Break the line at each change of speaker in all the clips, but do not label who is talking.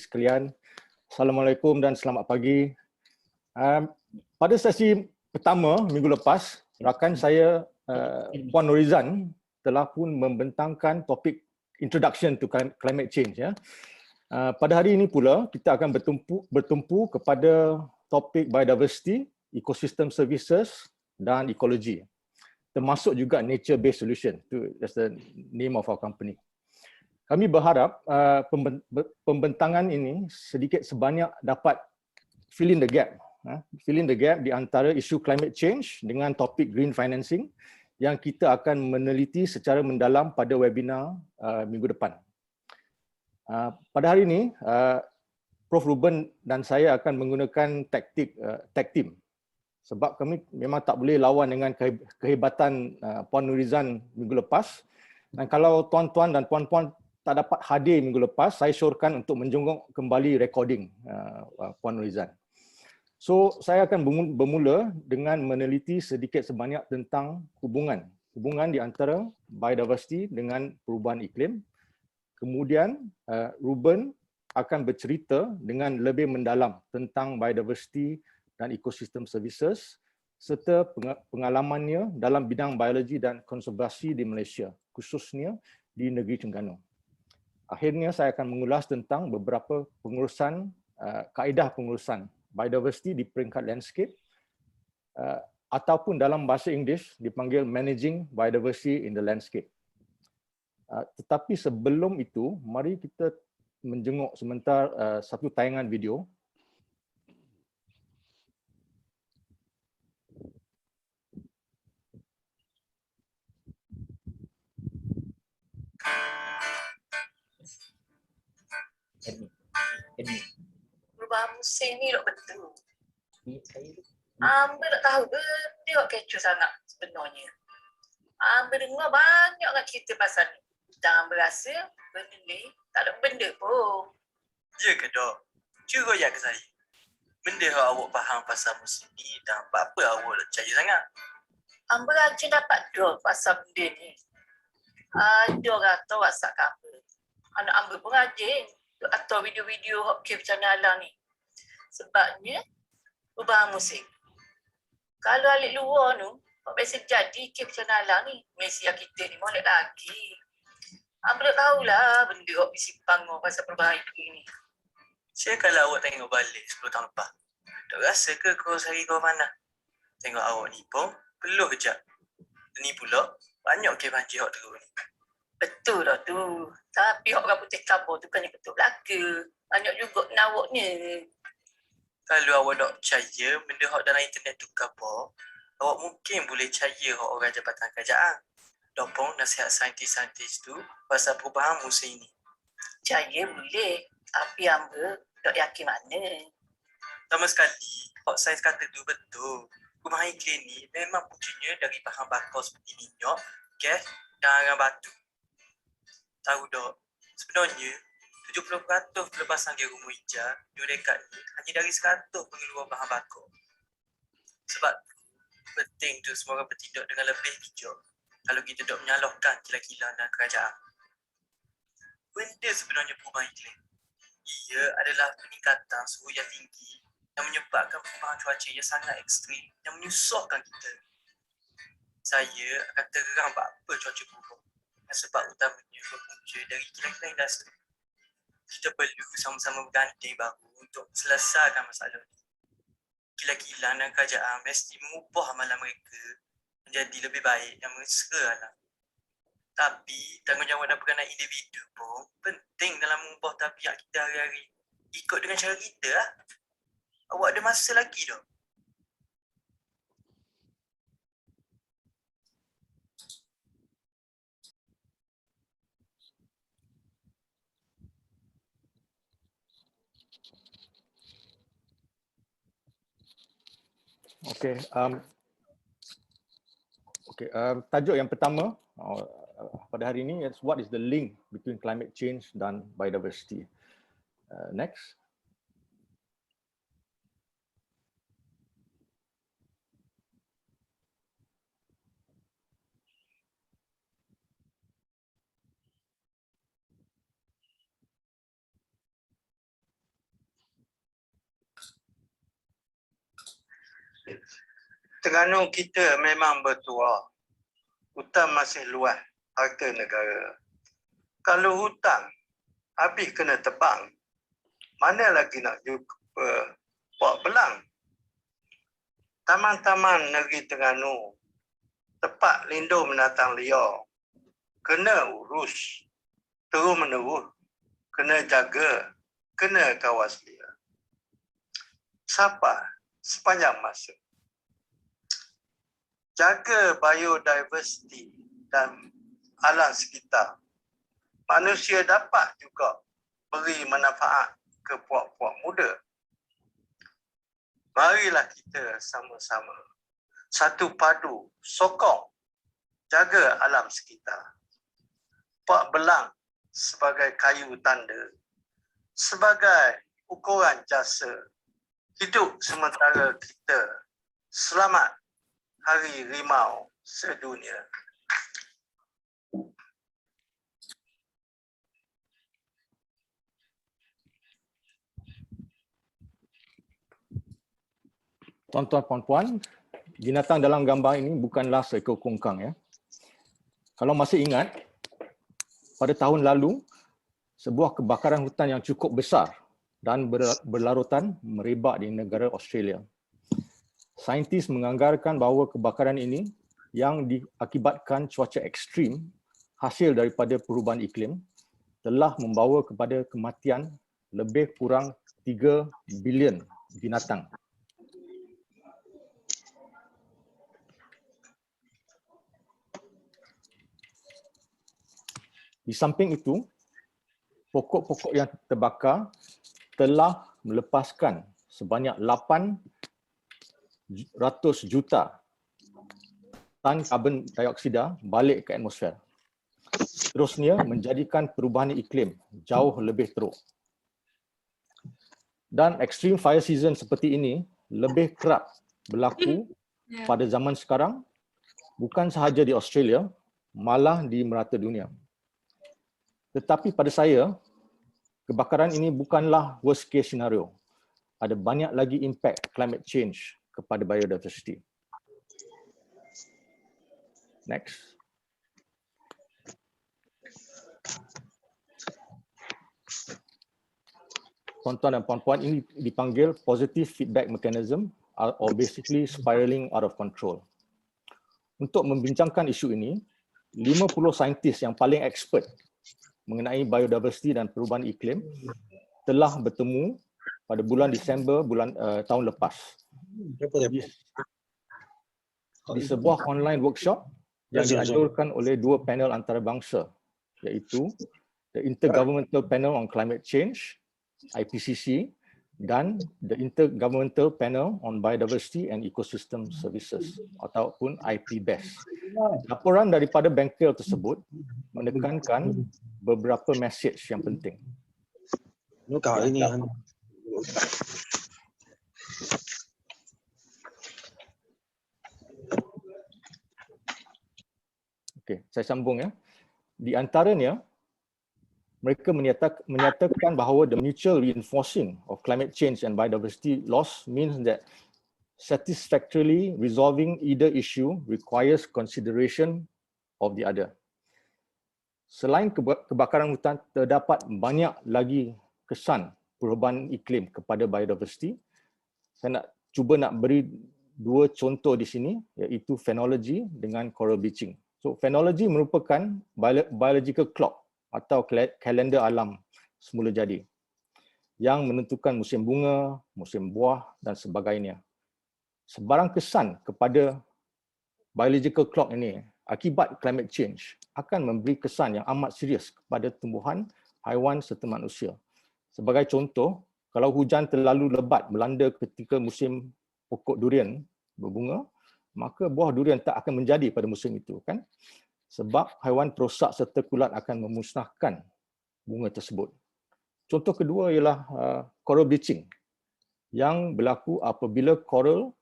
sekalian. Assalamualaikum dan selamat pagi. Pada sesi pertama minggu lepas, rakan saya Puan Norizan telah pun membentangkan topik Introduction to Climate Change. Ya. Pada hari ini pula kita akan bertumpu kepada topik Biodiversity, Ecosystem Services dan Ekologi. Termasuk juga Nature-Based Solution. That's the name of our company. Kami berharap pembentangan ini sedikit sebanyak dapat fill in the gap. Fill in the gap di antara isu climate change dengan topik green financing yang kita akan meneliti secara mendalam pada webinar minggu depan. Pada hari ini, Prof. Ruben dan saya akan menggunakan taktik tag team. Sebab kami memang tak boleh lawan dengan kehebatan Puan Norizan minggu lepas. Dan kalau tuan-tuan dan puan-puan tak dapat hadir minggu lepas, saya syorkan untuk menjongkok kembali recording Puan Norizan. So, saya akan bermula dengan meneliti sedikit sebanyak tentang hubungan di antara biodiversity dengan perubahan iklim. Kemudian, Ruben akan bercerita dengan lebih mendalam tentang biodiversity dan ecosystem services serta pengalamannya dalam bidang biologi dan konservasi di Malaysia, khususnya di negeri Terengganu. Akhirnya saya akan mengulas tentang beberapa pengurusan, kaedah pengurusan biodiversity di peringkat landscape ataupun dalam bahasa Inggeris dipanggil managing biodiversity in the landscape. Tetapi sebelum itu, mari kita menjenguk sebentar satu tayangan video.
Perubahan musim ni dok betul. Ambil tak tahu ke dia dok kecoh sangat sebenarnya. Ambil dengar banyak nak cerita pasal ni. Jangan berasa benda ni tak ada benda pun.
Ya ke dok? Cuba royak ke saya. Benda yang awak faham pasal musim ni dan apa awak nak percaya sangat?
Ambil aja dapat dok pasal benda ni. Ada orang kata WhatsApp cover. Anak ambil pun rajin atau video-video hot cave bencana alam ni. Sebabnya perubahan musim. Kalau alik luar tu, biasa jadi cave bencana alam ni. Malaysia kita ni molek lagi. Ambil tak tahulah benda hot bisipang pasal perubahan iklim ni.
Saya kalau awak tengok balik 10 tahun lepas, tak rasa ke kau sehari kau mana? Tengok awak ni pun peluh kejap. Ni pula banyak cave banjir hot teruk ni.
Betul dah tu. Tapi orang putih kabur tu kan betul belaka. Banyak juga nawaknya.
Kalau awak tak percaya benda hot dalam internet tu kabur, awak mungkin boleh percaya hot orang Jabatan Kerajaan. Dopong nasihat saintis-saintis tu pasal perubahan musim ni.
Percaya boleh. Tapi hamba tak yakin mana.
Sama sekali, hot sains kata tu betul. Perubahan iklim ni memang punca dari bahan bakar seperti minyak, gas dan arang batu. Tahu tak, sebenarnya 70% pelepasan gas rumah hijau di dekat ni hanya dari 100 pengeluar bahan bakar. Sebab penting untuk semua orang bertindak dengan lebih bijak kalau kita tak menyalahkan kilang-kilang dan kerajaan. Benda sebenarnya perubahan iklim. Ia adalah peningkatan suhu yang tinggi yang menyebabkan perubahan cuaca yang sangat ekstrim yang menyusahkan kita. Saya akan terang apa cuaca berubah dan sebab utamanya berpunca dari kilang-kilang industri. Kita perlu sama-sama berganding bahu untuk selesaikan masalah ini. Kilang-kilang dan kerajaan mesti mengubah amalan mereka menjadi lebih baik dan mesra alam. Tapi tanggungjawab dan peranan individu pun penting dalam mengubah tabiat kita hari-hari. Ikut dengan cara kita lah. Awak ada masa lagi tak?
Tajuk yang pertama pada hari ini is what is the link between climate change dan biodiversity. Next.
Terengganu kita memang bertuah. Hutan masih luas, harta negara. Kalau hutan habis kena tebang, mana lagi nak jumpa puak belang? Taman-taman negeri Terengganu, tempat lindung binatang liar, kena urus, terus menerus, kena jaga, kena kawas dia. Siapa sepanjang masa? Jaga biodiversity dan alam sekitar. Manusia dapat juga beri manfaat ke puak-puak muda. Marilah kita sama-sama satu padu sokong jaga alam sekitar. Puak belang sebagai kayu tanda, sebagai ukuran jasa hidup sementara kita. Selamat Hari Rimau Sedunia.
Tuan-tuan, puan-puan, binatang dalam gambar ini bukanlah seekor kungkang ya. Kalau masih ingat, pada tahun lalu, sebuah kebakaran hutan yang cukup besar dan berlarutan merebak di negara Australia. Saintis menganggarkan bahawa kebakaran ini yang diakibatkan cuaca ekstrim hasil daripada perubahan iklim telah membawa kepada kematian lebih kurang 3 bilion binatang. Di samping itu, pokok-pokok yang terbakar telah melepaskan sebanyak 800 juta tan karbon dioksida balik ke atmosfer. Seterusnya menjadikan perubahan iklim jauh lebih teruk. Dan extreme fire season seperti ini lebih kerap berlaku pada zaman sekarang, bukan sahaja di Australia, malah di merata dunia. Tetapi pada saya, kebakaran ini bukanlah worst case scenario. Ada banyak lagi impact climate change kepada biodiversity. Next. Tuan-tuan dan puan-puan, ini dipanggil positive feedback mechanism or basically spiraling out of control. Untuk membincangkan isu ini, 50 saintis yang paling expert mengenai biodiversity dan perubahan iklim telah bertemu pada bulan Disember tahun lepas di sebuah online workshop yang dianjurkan oleh dua panel antarabangsa, iaitu the Intergovernmental Panel on Climate Change IPCC dan the Intergovernmental Panel on Biodiversity and Ecosystem Services ataupun IPBES. Laporan daripada bengkel tersebut menekankan beberapa mesej yang penting. Okey, saya sambung ya. Di antaranya, mereka menyatakan bahawa the mutual reinforcing of climate change and biodiversity loss means that satisfactorily resolving either issue requires consideration of the other. Selain kebakaran hutan, terdapat banyak lagi kesan perubahan iklim kepada biodiversity. Saya nak beri dua contoh di sini, iaitu phenology dengan coral bleaching. So phenology merupakan biological clock atau kalender alam semula jadi yang menentukan musim bunga, musim buah dan sebagainya. Sebarang kesan kepada biological clock ini akibat climate change akan memberi kesan yang amat serius kepada tumbuhan, haiwan serta manusia. Sebagai contoh, kalau hujan terlalu lebat melanda ketika musim pokok durian berbunga, maka buah durian tak akan menjadi pada musim itu, kan? Sebab haiwan perosak serta kulat akan memusnahkan bunga tersebut. Contoh kedua ialah coral bleaching yang berlaku apabila coral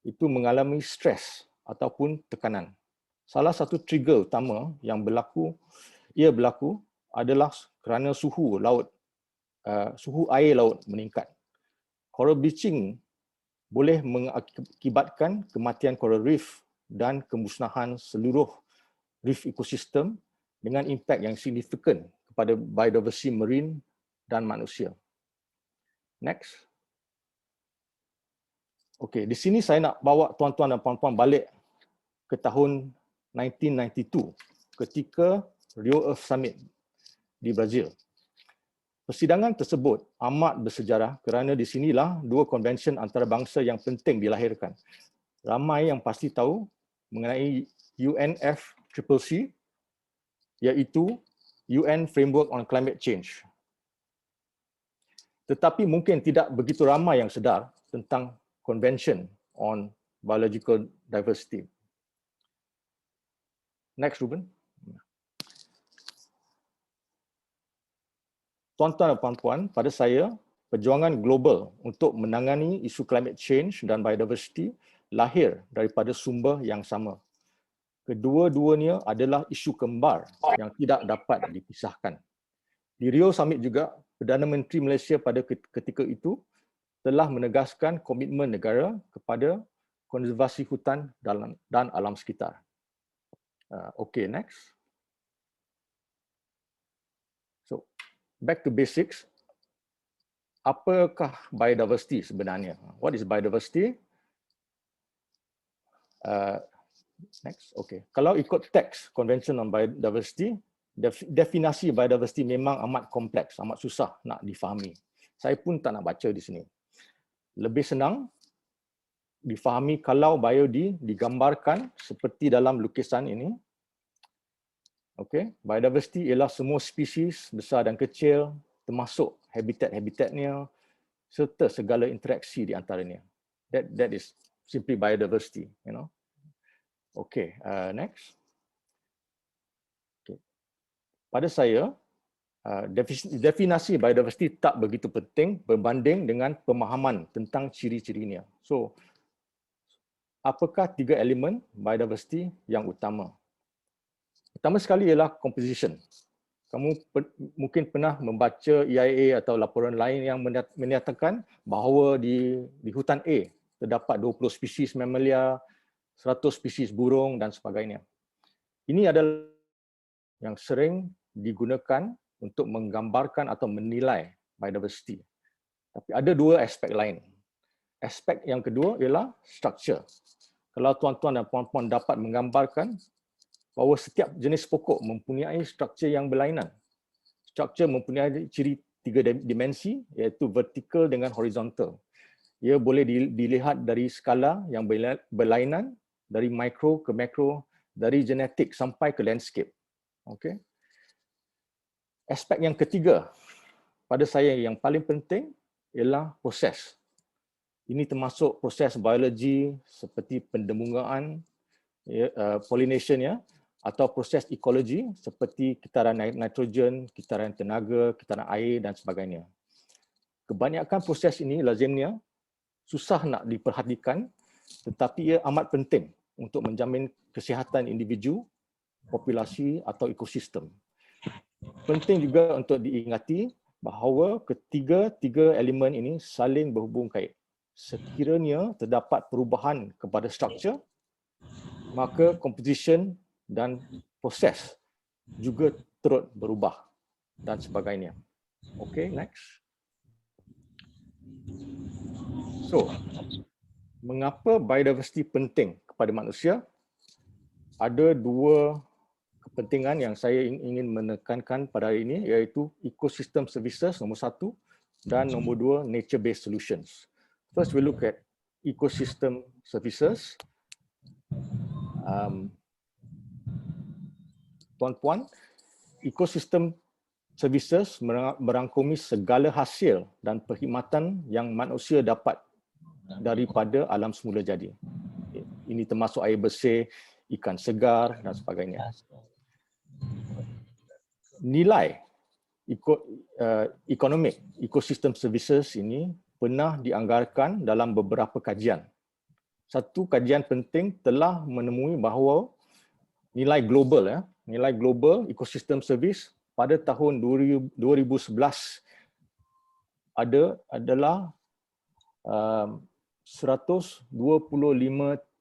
itu mengalami stres ataupun tekanan. Salah satu trigger utama yang berlaku adalah kerana suhu air laut meningkat. Coral bleaching boleh mengakibatkan kematian coral reef dan kemusnahan seluruh reef ekosistem dengan impak yang signifikan kepada biodiversity marine dan manusia. Next. Okey, di sini saya nak bawa tuan-tuan dan puan-puan balik ke tahun 1992 ketika Rio Earth Summit di Brazil. Persidangan tersebut amat bersejarah kerana di sinilah dua konvensyen antarabangsa yang penting dilahirkan. Ramai yang pasti tahu mengenai UNFCCC, iaitu UN Framework on Climate Change. Tetapi mungkin tidak begitu ramai yang sedar tentang Convention on Biological Diversity. Next, Ruben. Tuan-tuan dan puan-puan, pada saya, perjuangan global untuk menangani isu climate change dan biodiversity lahir daripada sumber yang sama. Kedua-duanya adalah isu kembar yang tidak dapat dipisahkan. Di Rio Summit juga, Perdana Menteri Malaysia pada ketika itu telah menegaskan komitmen negara kepada konservasi hutan dan alam sekitar. Okay, next. So, back to basics. Apakah biodiversity sebenarnya? What is biodiversity? Next, okay. Kalau ikut teks Convention on Biodiversity, definasi biodiversity memang amat kompleks, amat susah nak difahami. Saya pun tak nak baca di sini. Lebih senang difahami kalau digambarkan seperti dalam lukisan ini. Okay, biodiversity ialah semua spesies besar dan kecil, termasuk habitat-habitatnya serta segala interaksi di antaranya. That is simply biodiversity, you know. Okay, next. Okay. Pada saya, definisi biodiversity tak begitu penting berbanding dengan pemahaman tentang ciri-cirinya. So, apakah tiga elemen biodiversity yang utama? Pertama sekali ialah composition. Kamu mungkin pernah membaca EIA atau laporan lain yang menyatakan bahawa di hutan A terdapat 20 spesies mamalia, 100 spesies burung dan sebagainya. Ini adalah yang sering digunakan untuk menggambarkan atau menilai biodiversity. Tapi ada dua aspek lain. Aspek yang kedua ialah structure. Kalau tuan-tuan dan puan-puan dapat menggambarkan bahawa setiap jenis pokok mempunyai struktur yang berlainan. Struktur mempunyai ciri tiga dimensi, iaitu vertikal dengan horizontal. Ia boleh dilihat dari skala yang berlainan, dari mikro ke makro, dari genetik sampai ke landscape. Okay. Aspek yang ketiga pada saya yang paling penting ialah proses. Ini termasuk proses biologi seperti pendemungaan, pollination ya, atau proses ekologi seperti kitaran nitrogen, kitaran tenaga, kitaran air dan sebagainya. Kebanyakan proses ini lazimnya susah nak diperhatikan, tetapi ia amat penting untuk menjamin kesihatan individu, populasi atau ekosistem. Penting juga untuk diingati bahawa ketiga-tiga elemen ini saling berhubung kait. Sekiranya terdapat perubahan kepada struktur, maka composition dan proses juga turut berubah dan sebagainya. Okay, next. So, mengapa biodiversity penting kepada manusia? Ada dua kepentingan yang saya ingin menekankan pada hari ini, iaitu ecosystem services nombor satu dan nombor dua nature-based solutions. First, we look at ecosystem services. Tuan-puan, ecosystem services merangkumi segala hasil dan perkhidmatan yang manusia dapat daripada alam semula jadi. Ini termasuk air bersih, ikan segar dan sebagainya. Nilai ekonomik ecosystem services ini pernah dianggarkan dalam beberapa kajian. Satu kajian penting telah menemui bahawa nilai global ecosystem service pada tahun 2011 adalah 125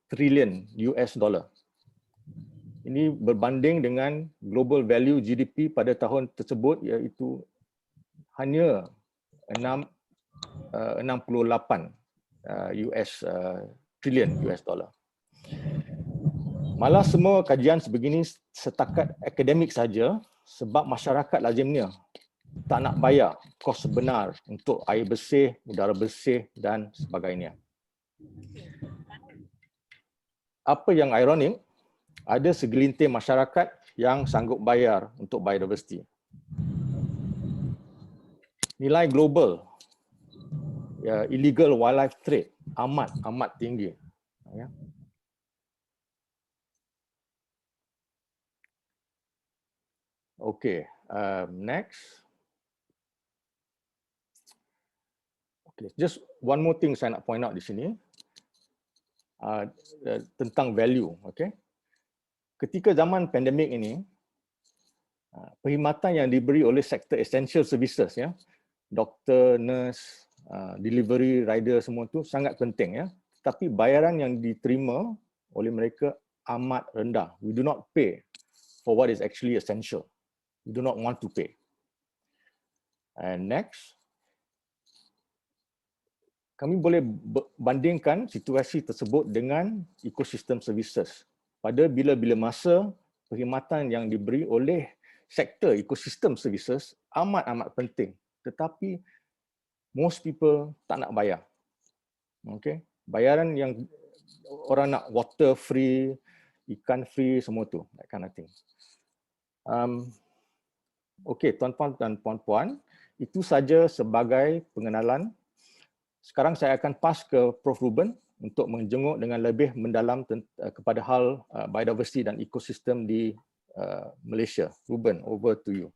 trilion US dollar. Ini berbanding dengan global value GDP pada tahun tersebut iaitu hanya 68 trilion US dollar. Malah semua kajian sebegini setakat akademik saja sebab masyarakat lazimnya tak nak bayar kos sebenar untuk air bersih, udara bersih dan sebagainya. Apa yang ironik, ada segelintir masyarakat yang sanggup bayar untuk biodiversity. Nilai global illegal wildlife trade amat tinggi. Ya. Okay, next. Okay, just one more thing saya nak point out di sini tentang value. Okay, ketika zaman pandemik ini, perkhidmatan yang diberi oleh sektor essential services, ya, doktor, nurse, delivery rider semua tu sangat penting, ya. Tapi bayaran yang diterima oleh mereka amat rendah. We do not pay for what is actually essential. We do not want to pay. And next, kami boleh bandingkan situasi tersebut dengan ecosystem services. Pada bila-bila masa, perkhidmatan yang diberi oleh sektor ecosystem services amat penting. Tetapi most people tak nak bayar. Okay? Bayaran yang orang nak water free, ikan free, semua tu, that kind of thing. Okay, tuan-tuan dan puan-puan, itu saja sebagai pengenalan. Sekarang saya akan pass ke Prof. Ruben untuk menjenguk dengan lebih mendalam kepada hal biodiversity dan ekosistem di Malaysia. Ruben, over to you.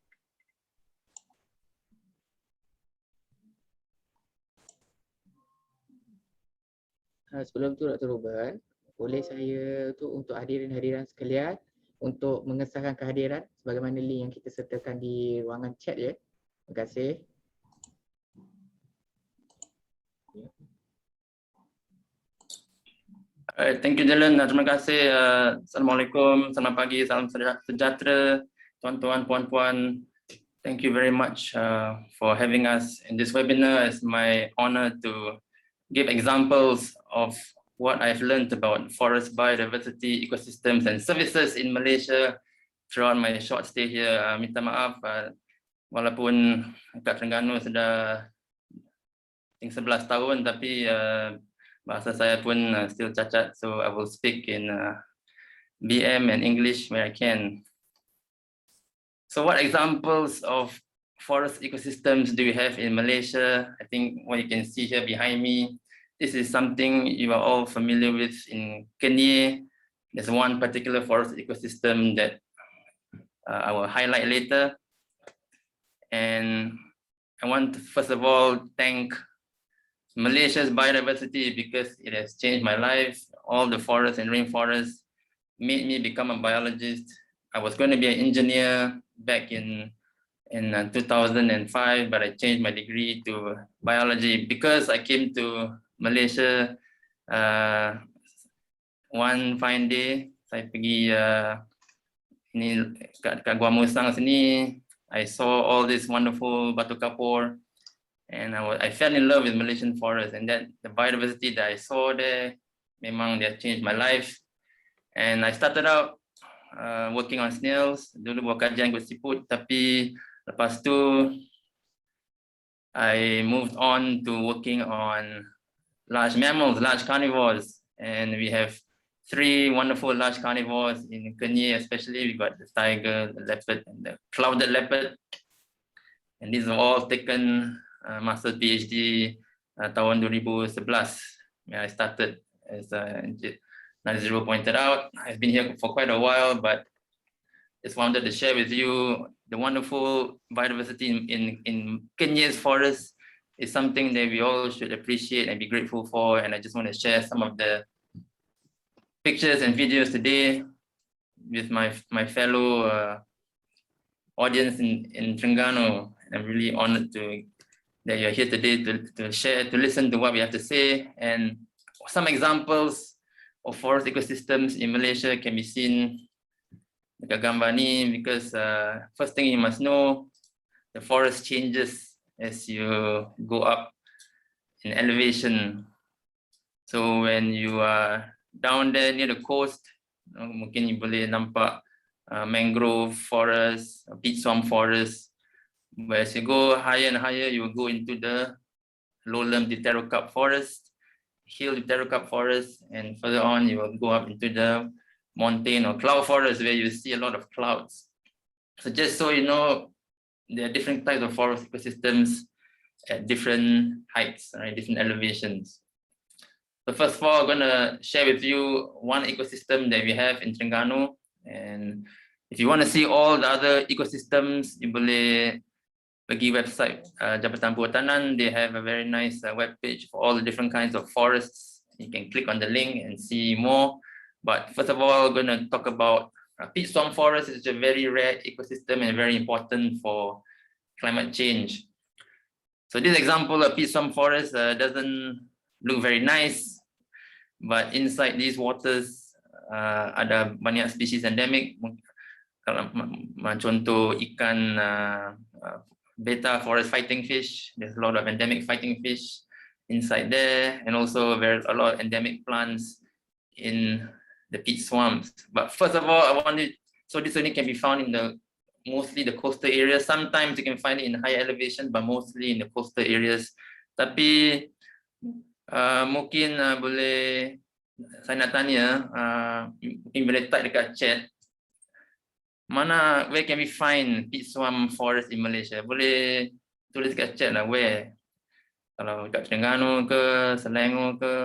Sebelum tu Dr. Ruben, boleh saya tu untuk hadirin-hadiran sekalian untuk mengesahkan kehadiran sebagaimana link yang kita sertakan di ruangan chat ya. Terima kasih.
Thank you Dylan, terima kasih. Assalamualaikum, selamat pagi, salam sejahtera tuan-tuan, puan-puan. Thank you very much for having us in this webinar. It's my honor to give examples of what I've learned about forest biodiversity, ecosystems and services in Malaysia throughout my short stay here. Minta maaf walaupun kat Terengganu sudah 11 tahun tapi bahasa saya pun still cacat, so I will speak in BM and English where I can. So what examples of forest ecosystems do you have in Malaysia? I think what you can see here behind me, this is something you are all familiar with in Kenya. There's one particular forest ecosystem that I will highlight later. And I want to first of all thank Malaysia's biodiversity because it has changed my life. All the forests and rainforests made me become a biologist. I was going to be an engineer back in 2005, but I changed my degree to biology because I came to Malaysia one fine day. Saya pergi ini kat Gua Musang sini. I saw all this wonderful batu kapur. And I fell in love with Malaysian forests, and that the biodiversity that I saw there, memang that changed my life. And I started out working on snails. Dulu buat kajian kulit siput, tapi lepas tu I moved on to working on large mammals, large carnivores, and we have 3 wonderful large carnivores in Kenya, especially. We got the tiger, the leopard, and the clouded leopard. And these are all taken master PhD tahun 2011. I started, as Nazirul pointed out. I've been here for quite a while, but just wanted to share with you the wonderful biodiversity in Kenya's forests is something that we all should appreciate and be grateful for. And I just want to share some of the pictures and videos today with my fellow audience in Terengganu. I'm really honored that you're here today to share, to listen to what we have to say. And some examples of forest ecosystems in Malaysia can be seen dekat gambar ni, because first thing you must know, the forest changes as you go up in elevation. So when you are down there near the coast, mungkin you boleh nampak mangrove forest, peat swamp forest. But as you go higher and higher, you will go into the lowland dipterocarp forest, hill dipterocarp forest, and further on you will go up into the mountain or cloud forest where you see a lot of clouds. So just so you know, there are different types of forest ecosystems at different heights, right, different elevations. So first of all, I'm gonna share with you one ecosystem that we have in Terengganu, and if you want to see all the other ecosystems, you boleh pergi website Jabatan Perhutanan. They have a very nice web page for all the different kinds of forests. You can click on the link and see more. But first of all, I'm going to talk about peat swamp forest. It's a very rare ecosystem and very important for climate change. So this example of peat swamp forest doesn't look very nice, but inside these waters ada banyak species endemic. Kalau contoh ikan beta forest fighting fish, there's a lot of endemic fighting fish inside there, and also a lot of endemic plants in the peat swamps. But first of all, so this only can be found in mostly the coastal areas. Sometimes you can find it in higher elevation, but mostly in the coastal areas. Tapi mungkin boleh saya nak tanya, mungkin boleh type dekat chat, where can we find peat swamp forest in Malaysia? Boleh tulis kat chat lah, where. Kalau kat Terengganu ke, Selangor ke.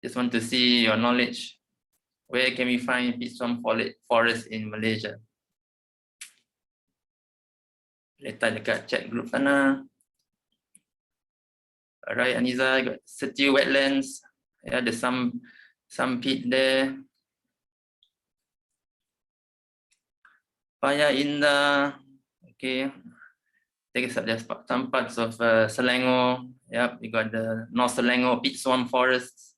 Just want to see your knowledge. Where can we find peat swamp forest in Malaysia? Boleh type dekat chat group sana. Alright, Aniza, got Setiu wetlands. Yeah, there's some peat there. Paya Indah, okay. There's some parts of Selangor. Yep, you got the North Selangor peat swamp forests.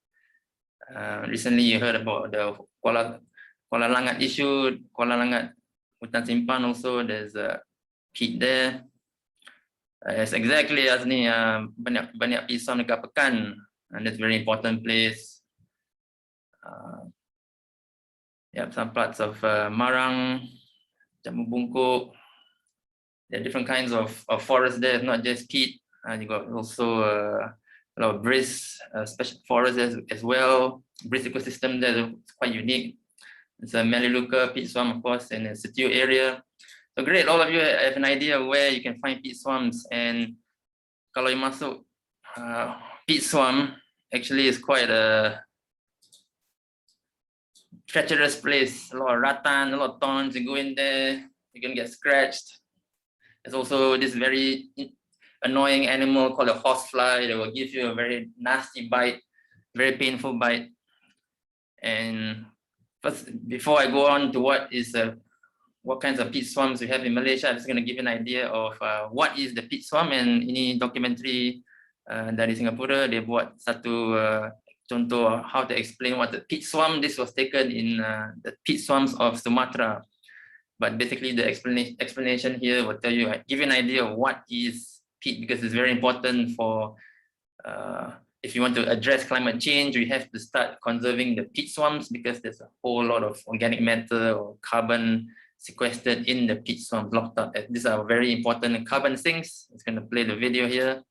Recently, you heard about the Kuala Langat issue. Kuala Langat Hutan Simpan also, there's peat there. It's exactly as ni banyak peat swamp dekat Pekan, and that's a very important place. Yep, some parts of Marang, Jammu Bungkuk. There are different kinds of forests there, not just peat. You got also a lot of breeze, special forests as well. Breeze ecosystem there is quite unique. It's a Meliluka peat swamp, of course, in the Setiu area. So great, all of you have an idea of where you can find peat swamps. And kalau you masuk peat swamp, actually is quite a treacherous place. A lot of rattan, a lot of thorns. You go in there, you can get scratched. There's also this very annoying animal called a horsefly that will give you a very nasty bite, very painful bite. And first, before I go on to what kinds of peat swamps we have in Malaysia, I'm just going to give you an idea of what is the peat swamp. And ini documentary dari Singapura, dia buat satu contoh how to explain what the peat swamp. This was taken in the peat swamps of Sumatra. But basically the explanation here will tell you, give you an idea of what is peat, because it's very important for, if you want to address climate change, we have to start conserving the peat swamps, because there's a whole lot of organic matter or carbon sequestered in the peat swamp, locked up. These are very important carbon sinks. It's going to play the video here.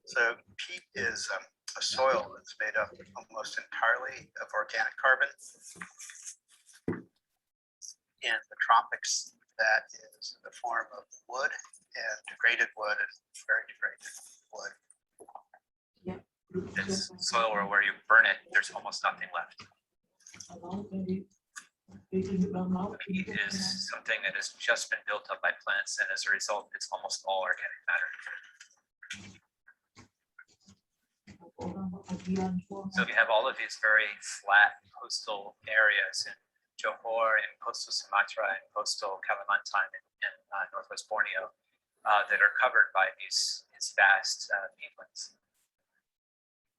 So peat is a soil that's made up almost entirely of organic carbon. In the tropics, that is in the form of wood and degraded wood and very degraded wood.
It's soil where you burn it, there's almost nothing left. Peat is something that has just been built up by plants, and as a result, it's almost all organic matter. So you have all of these very flat coastal areas in Johor, in coastal Sumatra, and coastal Kalimantan in northwest Borneo that are covered by these vast peatlands.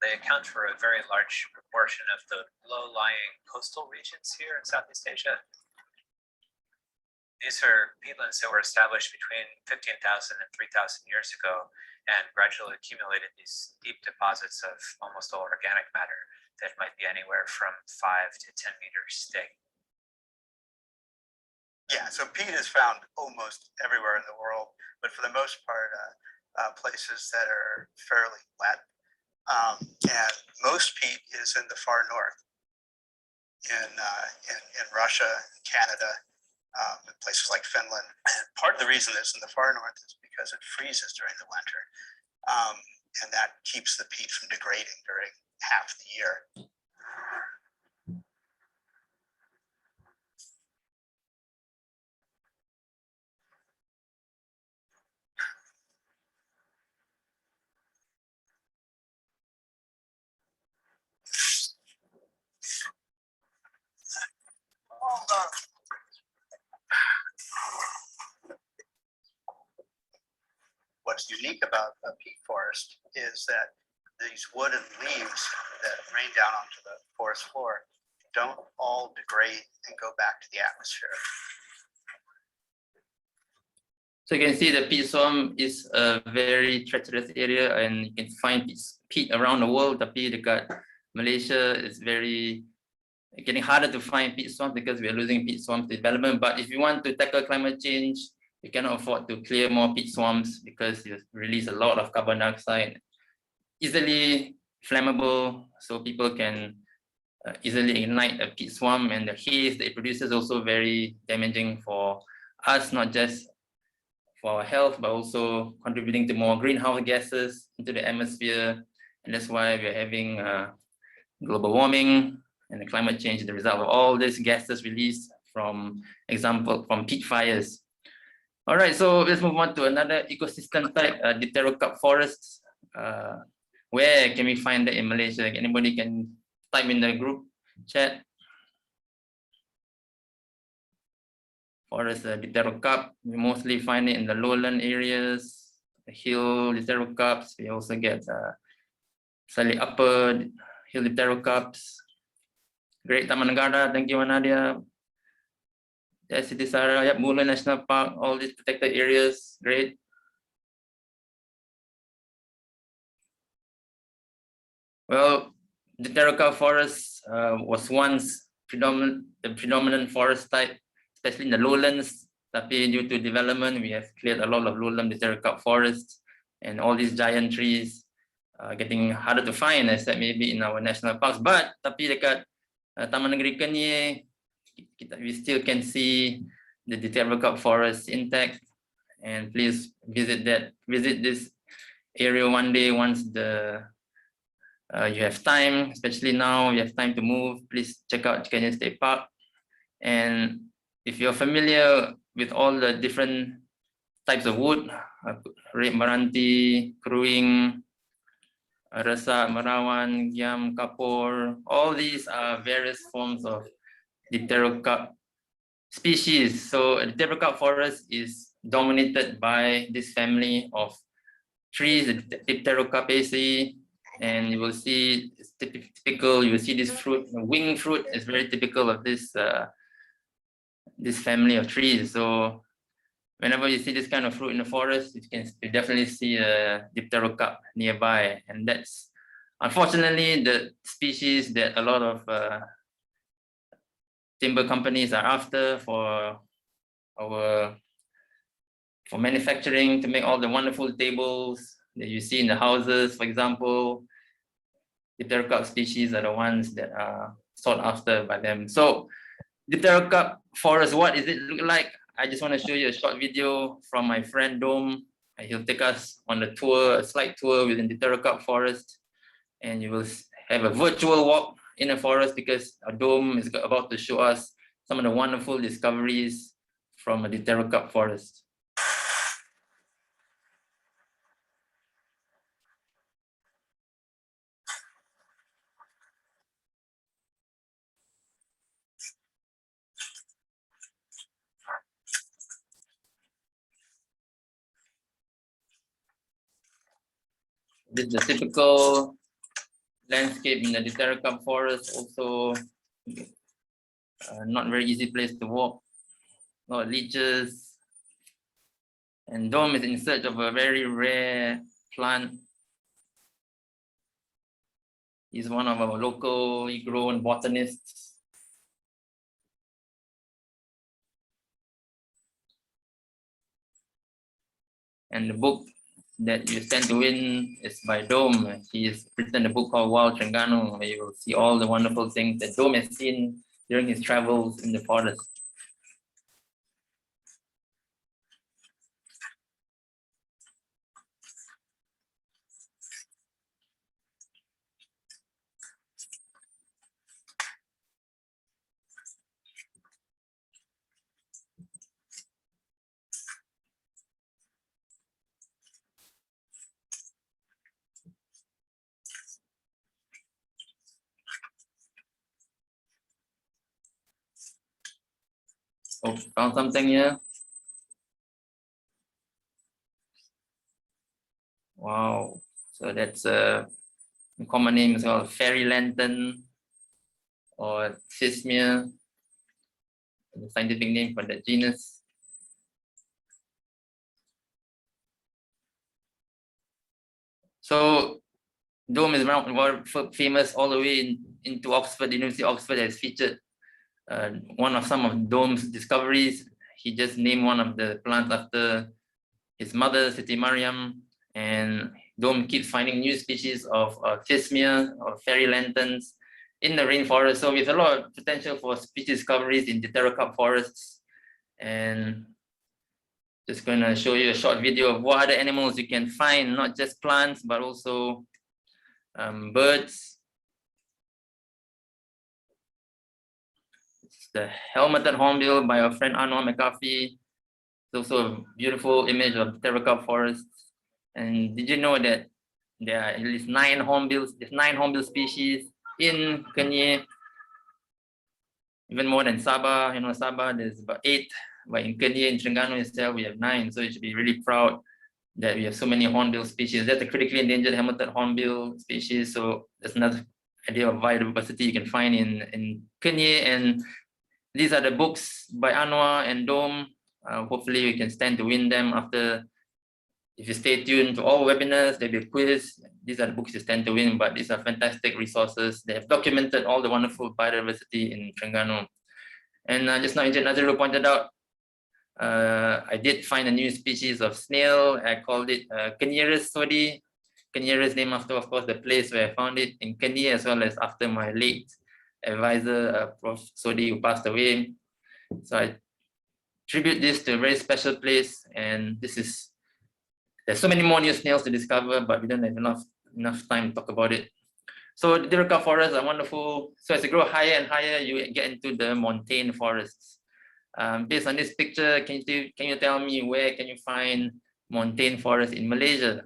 They account for a very large proportion of the low-lying coastal regions here in Southeast Asia. These are peatlands that were established between 15,000 and 3,000 years ago and gradually accumulated these deep deposits of almost all organic matter that might be anywhere from 5 to 10 meters thick.
Yeah, so peat is found almost everywhere in the world, but for the most part, places that are fairly wet. And most peat is in the far north, in Russia, Canada, places like Finland. And part of the reason it's in the far north is because it freezes during the winter, and that keeps the peat from degrading during half the year. What's unique about a peat forest is that these wooded leaves that rain down onto the forest floor don't all degrade and go back to the atmosphere.
So you can see the peat swamp is a very treacherous area, and you can find peat around the world. Tapi dekat Malaysia, it's getting harder to find peat swamps because we are losing peat swamps development. But if you want to tackle climate change, you cannot afford to clear more peat swamps because you release a lot of carbon dioxide, easily flammable, so people can easily ignite a peat swamp, and the haze that it produces also very damaging for us, not just for our health, but also contributing to more greenhouse gases into the atmosphere. And that's why we're having global warming and the climate change is the result of all these gases released from peat fires. All right, so let's move on to another ecosystem type, dipterocarp forests. Where can we find that in Malaysia? Anybody can type in the group chat. Forest dipterocarp, we mostly find it in the lowland areas, the hill dipterocarps. We also get slightly upper hill dipterocarps. Great Taman Negara, thank you, Nadia. Yes, it is Yap Bulan National Park, all these protected areas, great. Well, the dipterocarp forest was once the predominant forest type, especially in the lowlands. Tapi due to development, we have cleared a lot of lowland dipterocarp forests, and all these giant trees getting harder to find, except maybe in our national parks. But tapi dekat Taman Negeri Kenyir, we still can see the dipterocarp forest intact, and please visit this area one day once you have time, especially now you have time to move. Please check out Kenya State Park. And if you're familiar with all the different types of wood, red meranti, keruing, resak, merawan, giam, kapur, all these are various forms of dipterocarp species. So a dipterocarp forest is dominated by this family of trees, the Dipterocarpaceae, and you will see it's typical. You will see this fruit, the wing fruit is very typical of this this family of trees. So whenever you see this kind of fruit in the forest, you definitely see a dipterocarp nearby, and that's unfortunately the species that a lot of timber companies are after for manufacturing, to make all the wonderful tables that you see in the houses, for example. Dipterocarp species are the ones that are sought after by them. So dipterocarp forest, what does it look like? I just want to show you a short video from my friend Dome. He'll take us on the tour, a slight tour within dipterocarp forest, and you will have a virtual walk in the forest because Dome is about to show us some of the wonderful discoveries from a dipterocarp forest. This is the typical landscape in the Diterra forest, also not very easy place to walk, a lot of leeches. And Dome is in search of a very rare plant. He's one of our locally grown botanists. And the book that you stand to win is by Dome. He's written a book called Wild Terengganu, where you will see all the wonderful things that Dome has seen during his travels in the forest. Oh, found something here. Wow. So that's a common name as well, fairy lantern or Thismia, the scientific name for that genus. So Dome is famous all the way into Oxford. The University of Oxford has featured one of some of Dome's discoveries. He just named one of the plants after his mother, Siti Mariam, and Dome keeps finding new species of Thismia or fairy lanterns in the rainforest. So with a lot of potential for species discoveries in Diterra forests. And just going to show you a short video of what other animals you can find, not just plants, but also birds. The helmeted hornbill by our friend Anwar McCarthy. It's also a beautiful image of Diterra forests. And did you know that there are at least 9 hornbills? There's 9 hornbill species in Kenyir, even more than Sabah. You know, Sabah there's about 8, but in Kenyir, in Terengganu itself, we have 9. So you should be really proud that we have so many hornbill species. That's a critically endangered helmeted hornbill species. So that's another idea of biodiversity you can find in Kenyir. And these are the books by Anwar and Dome. Hopefully we can stand to win them after. If you stay tuned to all webinars, there'll be a quiz. These are the books you stand to win, but these are fantastic resources. They have documented all the wonderful biodiversity in Terengganu. And just now, Encik Nazirul pointed out, I did find a new species of snail. I called it Kenyirus sodi. Kenyirus named after, of course, the place where I found it in Kenyir, as well as after my late advisor, Prof. Sodi, who passed away. So I attribute this to a very special place, and there's so many more new snails to discover, but we don't have enough time to talk about it. So the Diterra forests are wonderful. So as you grow higher and higher, you get into the montane forests. Based on this picture, can you tell me where can you find montane forests in Malaysia?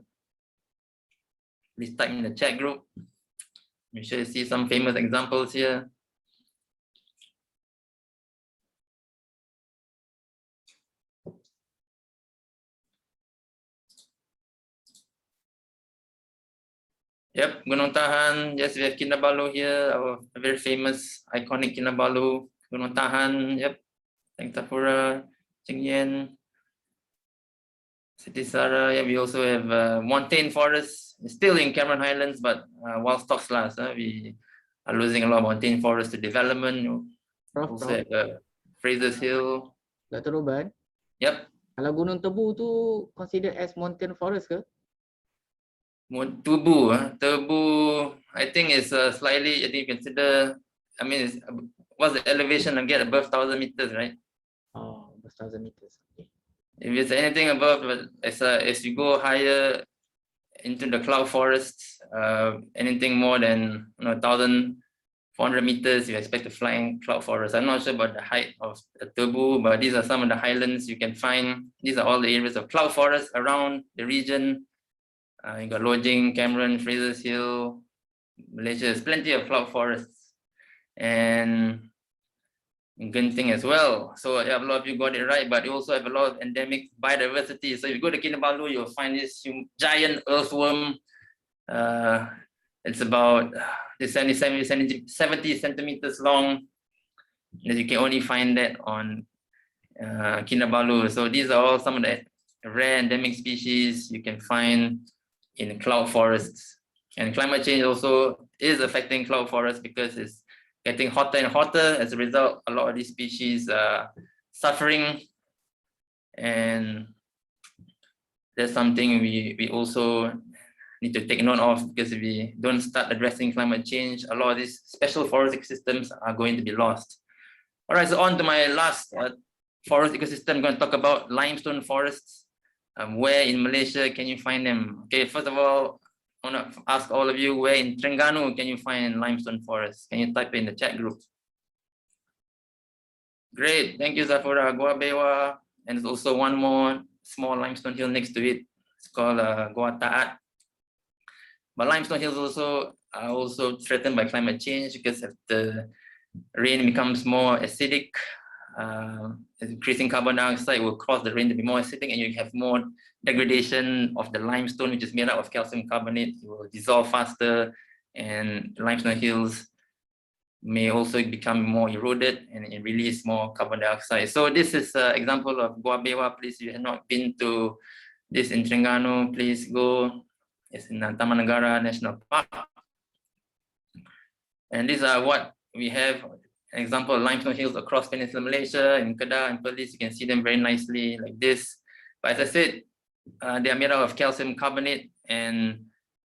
Please type in the chat group. Make sure you see some famous examples here. Yep, Gunung Tahan. Yes, we have Kinabalu here, our very famous, iconic Kinabalu. Gunung Tahan, yep. Tengtapura, Chingyen, Siti Sara. Yeah, we also have montane forests, still in Cameron Highlands, but wild stocks lah. So we are losing a lot of montane forests to development. Also have Fraser's Hill.
Dr. Roban,
Yep.
kalau Gunung Tebu tu considered as mountain forest ke?
Tebu, Tebu, I think it's slightly, I think consider, I mean, what's the elevation again? Above 1,000 meters, right?
Oh, 1,000 meters. Okay.
If it's anything above, as you go higher into the cloud forests, anything more than 1,400 meters, you expect to fly in cloud forest. I'm not sure about the height of the Tebu, but these are some of the highlands you can find. These are all the areas of cloud forest around the region. You got Lojing, Cameron, Fraser's Hill, Malaysia has plenty of cloud forests, and Genting as well. So yeah, a lot of you got it right, but you also have a lot of endemic biodiversity. So if you go to Kinabalu, you'll find this giant earthworm. It's about 70 centimeters long. And you can only find that on Kinabalu. So these are all some of the rare endemic species you can find in cloud forests. And climate change also is affecting cloud forests because it's getting hotter and hotter. As a result, a lot of these species are suffering. And that's something we also need to take note of, because if we don't start addressing climate change, a lot of these special forest ecosystems are going to be lost. All right, so on to my last forest ecosystem. I'm going to talk about limestone forests. Where in Malaysia can you find them? Okay, first of all, I want to ask all of you, where in Terengganu can you find limestone forests? Can you type in the chat group? Great, thank you, Zafura. Gua Bewa, and there's also one more small limestone hill next to it. It's called Gua Taat. But limestone hills are also threatened by climate change, because if the rain becomes more acidic, increasing carbon dioxide will cause the rain to be more acidic, and you have more degradation of the limestone, which is made up of calcium carbonate. It will dissolve faster, and limestone hills may also become more eroded and release more carbon dioxide. So this is an example of Gua Bewa. Please, if you have not been to this in Terengganu, please go. It's in Taman Negara National Park. And these are what we have. An example of limestone hills across Peninsular Malaysia, in Kedah and Perlis. You can see them very nicely like this. But as I said, they are made out of calcium carbonate. And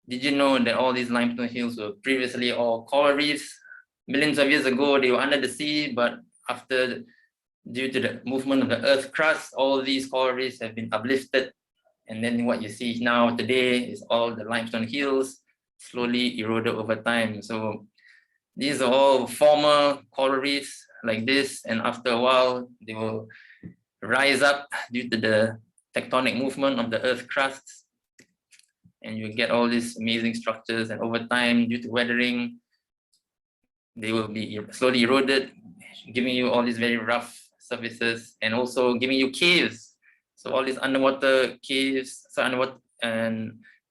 did you know that all these limestone hills were previously all coral reefs? Millions of years ago, they were under the sea, but due to the movement of the Earth's crust, all these coral reefs have been uplifted. And then what you see now today is all the limestone hills slowly eroded over time. So these are all former coral reefs like this, and after a while, they will rise up due to the tectonic movement of the Earth's crust, and you get all these amazing structures. And over time, due to weathering, they will be slowly eroded, giving you all these very rough surfaces, and also giving you caves. So all these underwater caves,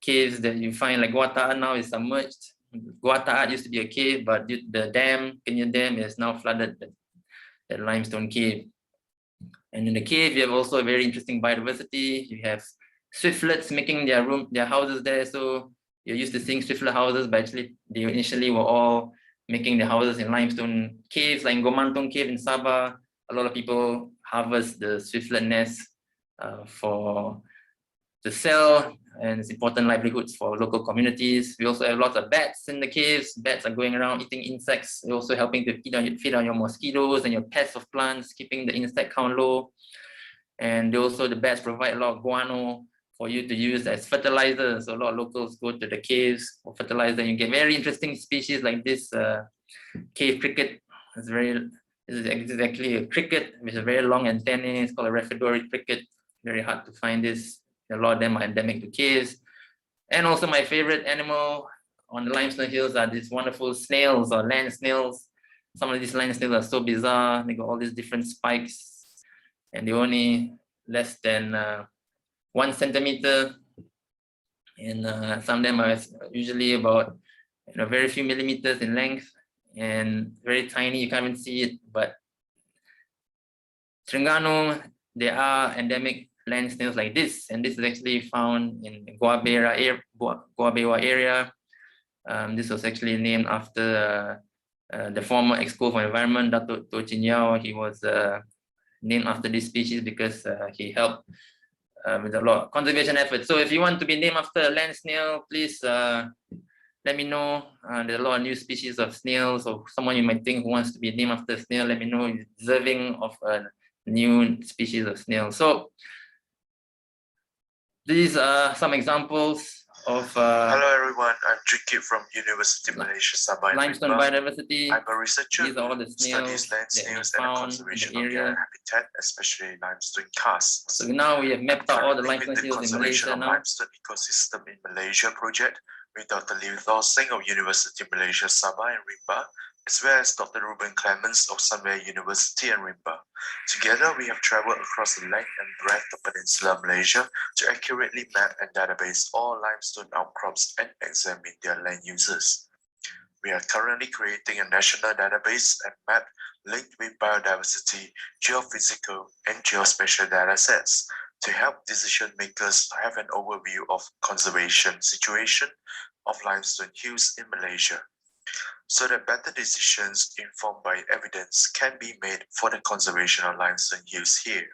caves that you find, like Gua Taat now is submerged. Gua Taat used to be a cave, but due to the dam, Kenya Dam, has now flooded the limestone cave. And in the cave, you have also a very interesting biodiversity. You have swiftlets making their houses there. So you're used to seeing swiftlet houses, but actually they initially were all making their houses in limestone caves, like in Gomantong Cave in Sabah. A lot of people harvest the swiftlet nests to sell, and it's important livelihoods for local communities. We also have lots of bats in the caves. Bats are going around eating insects. They're also helping to feed on your mosquitoes and your pests of plants, keeping the insect count low. And the bats provide a lot of guano for you to use as fertilizer. So a lot of locals go to the caves for fertilizer, and you get very interesting species like this cave cricket. This is actually a cricket with a very long antennae. It's called a Rhaphidorid cricket. Very hard to find this. A lot of them are endemic to caves. And also my favorite animal on the limestone hills are these wonderful snails, or land snails. Some of these land snails are so bizarre. They got all these different spikes, and they're only less than 1 centimeter. And some of them are usually about very few millimeters in length and very tiny. You can't even see it. But Terengganu, there are endemic land snails like this, and this is actually found in Gua Bewa area. This was actually named after the former Exco for Environment, Datuk Toh Chin Yao. He was named after this species because he helped with a lot of conservation efforts. So if you want to be named after a land snail, please let me know. There's a lot of new species of snails, or someone you might think who wants to be named after a snail. Let me know is deserving of a new species of snail. So these are some examples of
Hello everyone, I'm Jukip from University of Malaysia, Sabah.
limestone biodiversity.
I'm a researcher
These are all the
who
snails
studies land
that we
snails and the
found
conservation
in
of
the
their
area.
habitat, especially limestone casts.
So now we have mapped out all the
Currently
limestone
with the
hills in
Conservation
Malaysia
of
now.
Limestone Ecosystem in Malaysia project with Dr. Lim Thor Singh of University of Malaysia, Sabah and Rimba, as well as Dr. Ruben Clements of Sunway University and Rimba. Together, we have traveled across the length and breadth of Peninsular Malaysia to accurately map and database all limestone outcrops and examine their land uses. We are currently creating a national database and map linked with biodiversity, geophysical, and geospatial data sets to help decision makers have an overview of conservation situation of limestone use in Malaysia, so that better decisions informed by evidence can be made for the conservation of limestone use here.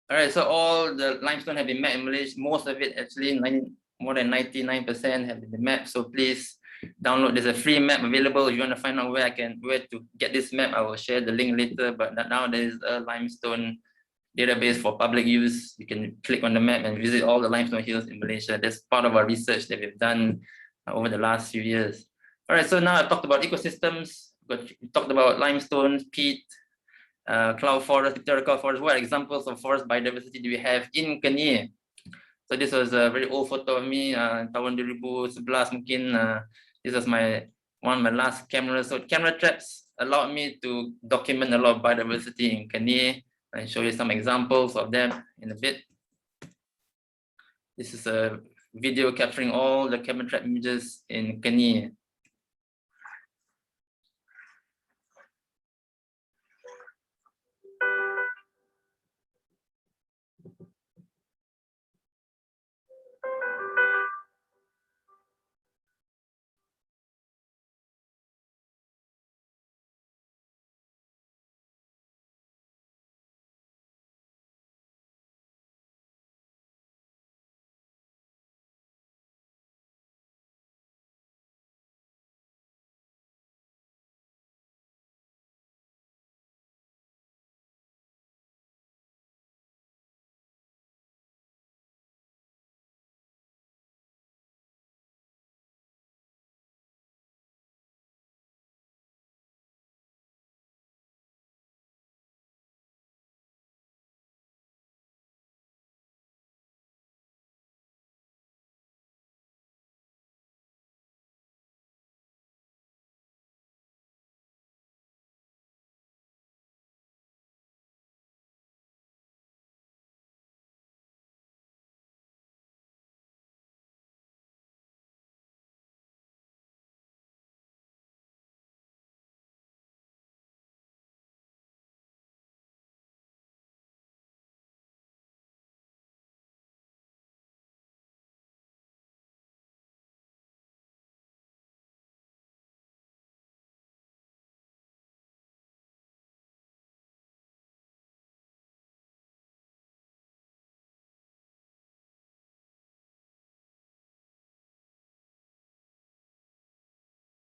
All right, so all the limestone have been mapped in Malaysia. Most of it, actually, more than 99% have been mapped. So please download. There's a free map available. If you want to find out where to get this map, I will share the link later. But now there is a limestone database for public use. You can click on the map and visit all the limestone hills in Malaysia. That's part of our research that we've done over the last few years. All right, so now I've talked about ecosystems. We talked about limestone, peat, cloud forest, Victoria forest. What examples of forest biodiversity do we have in Kenyir? So this was a very old photo of me, tahun 2011 mungkin. This was one of my last cameras. So camera traps allowed me to document a lot of biodiversity in Kenyir. I'll show you some examples of them in a bit. This is a video capturing all the camera trap images in Kenyir.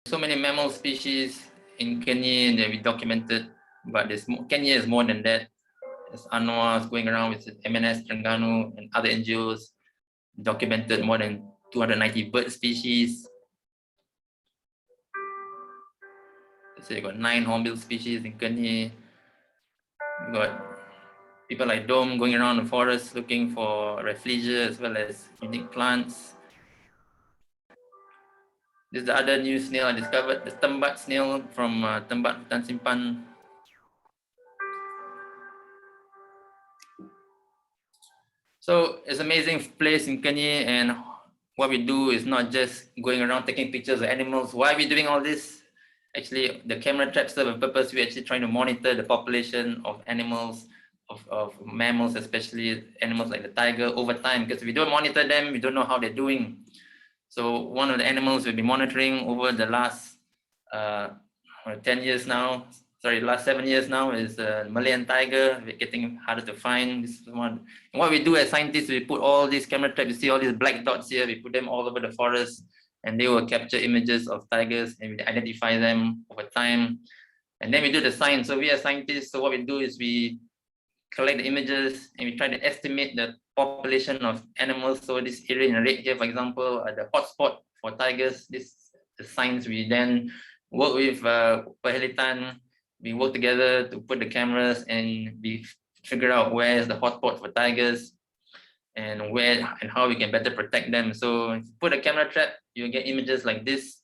So many mammal species in Kenya that we documented, but Kenya is more than that. There's Anwar going around with MNS Terengganu and other NGOs, documented more than 290 bird species. So you got 9 hornbill species in Kenya. You got people like Dome going around the forest looking for rafflesia as well as unique plants. This is the other new snail I discovered, the Tembat snail from Tembat Hutan Simpan. So it's an amazing place in Kenya, and what we do is not just going around taking pictures of animals. Why are we doing all this? Actually, the camera traps serve a purpose. We're actually trying to monitor the population of animals, of mammals, especially animals like the tiger over time, because if we don't monitor them, we don't know how they're doing. So one of the animals we'll be monitoring over the last 10 years now, sorry, last 7 years now is Malayan tiger. We're getting harder to find. This is one. And what we do as scientists, we put all these camera traps, you see all these black dots here, we put them all over the forest, and they will capture images of tigers, and we identify them over time. And then we do the science. So we are scientists, so what we do is we collect the images and we try to estimate the population of animals. So this area in red here, for example, the hotspot for tigers. This the science. We then work with Perhelitan. We work together to put the cameras and we figure out where is the hotspot for tigers and where and how we can better protect them. So if you put a camera trap, you get images like this.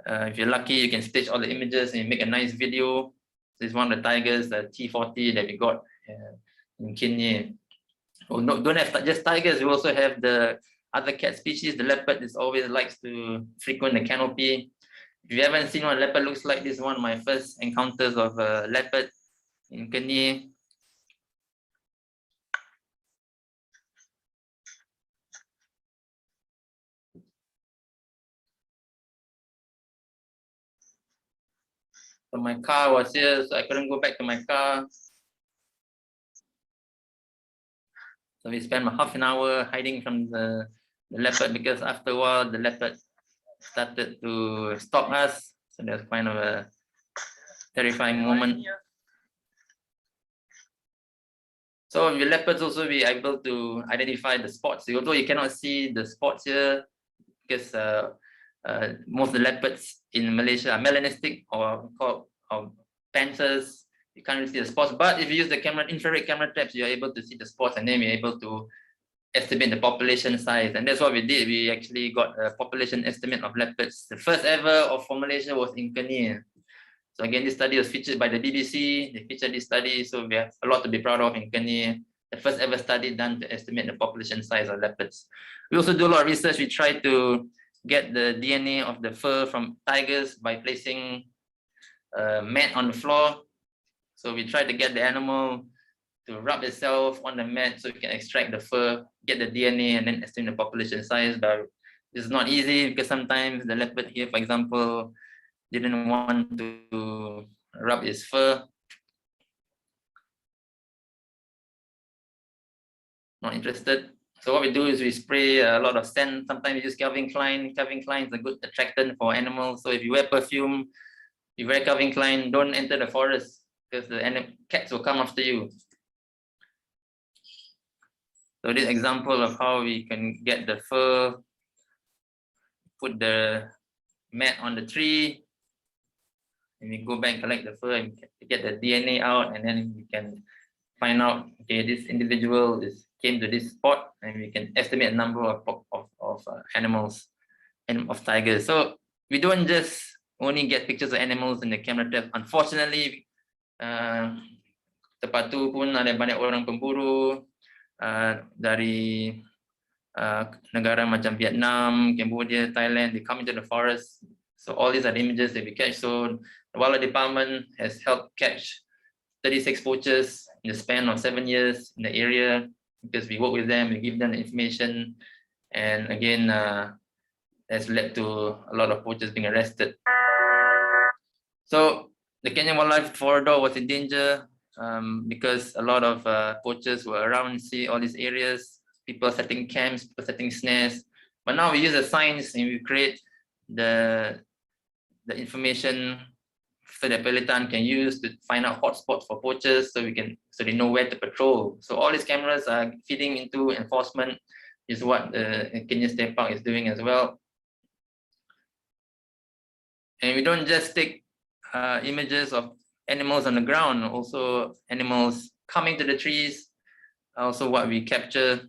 If you're lucky, you can stitch all the images and make a nice video. This is one of the tigers, the T40 that we got in Kenya. Oh, no, don't have just tigers. We also have the other cat species. The leopard is always likes to frequent the canopy. If you haven't seen what a leopard looks like, this is one of my first encounters of a leopard in Kenya. So my car was here, so I couldn't go back to my car. So we spent half an hour hiding from the leopard, because after a while the leopard started to stalk us. So that was kind of a terrifying moment. So with leopards also we are able to identify the spots. Although you cannot see the spots here, because most of the leopards in Malaysia are melanistic or called panthers. You can't really see the spots, but if you use the infrared camera traps, you're able to see the spots, and then we're able to estimate the population size. And that's what we did. We actually got a population estimate of leopards. The first ever of Malaysia was in Kenya. So again, this study was featured by the BBC. They featured this study, so we have a lot to be proud of in Kenya. The first ever study done to estimate the population size of leopards. We also do a lot of research. We try to get the DNA of the fur from tigers by placing mat on the floor. So we try to get the animal to rub itself on the mat so we can extract the fur, get the DNA, and then estimate the population size. But it's not easy, because sometimes the leopard here, for example, didn't want to rub its fur. Not interested. So what we do is we spray a lot of scent. Sometimes we use Calvin Klein. Calvin Klein is a good attractant for animals. So if you wear perfume, you wear Calvin Klein, don't enter the forest, because the cats will come after you. So this example of how we can get the fur, put the mat on the tree, and we go back and collect the fur and get the DNA out, and then we can find out, okay, this individual came to this spot, and we can estimate a number of animals and of tigers. So we don't just only get pictures of animals in the camera trap. Unfortunately, tempat tu pun ada banyak orang pemburu dari negara macam Vietnam, Cambodia, Thailand. They come into the forest. So all these are the images that we catch. So the Wildlife Department has helped catch 36 poachers in the span of 7 years in the area, because we work with them, we give them the information, and again, has led to a lot of poachers being arrested. So the Kenyan Wildlife Corridor was in danger because a lot of poachers were around, see all these areas, people setting camps, people setting snares. But now we use the science and we create the information so that Pelitan can use to find out hotspots for poachers, so they know where to patrol. So all these cameras are feeding into enforcement, is what the Kenya State Park is doing as well. And we don't just take images of animals on the ground, also animals coming to the trees, also what we capture,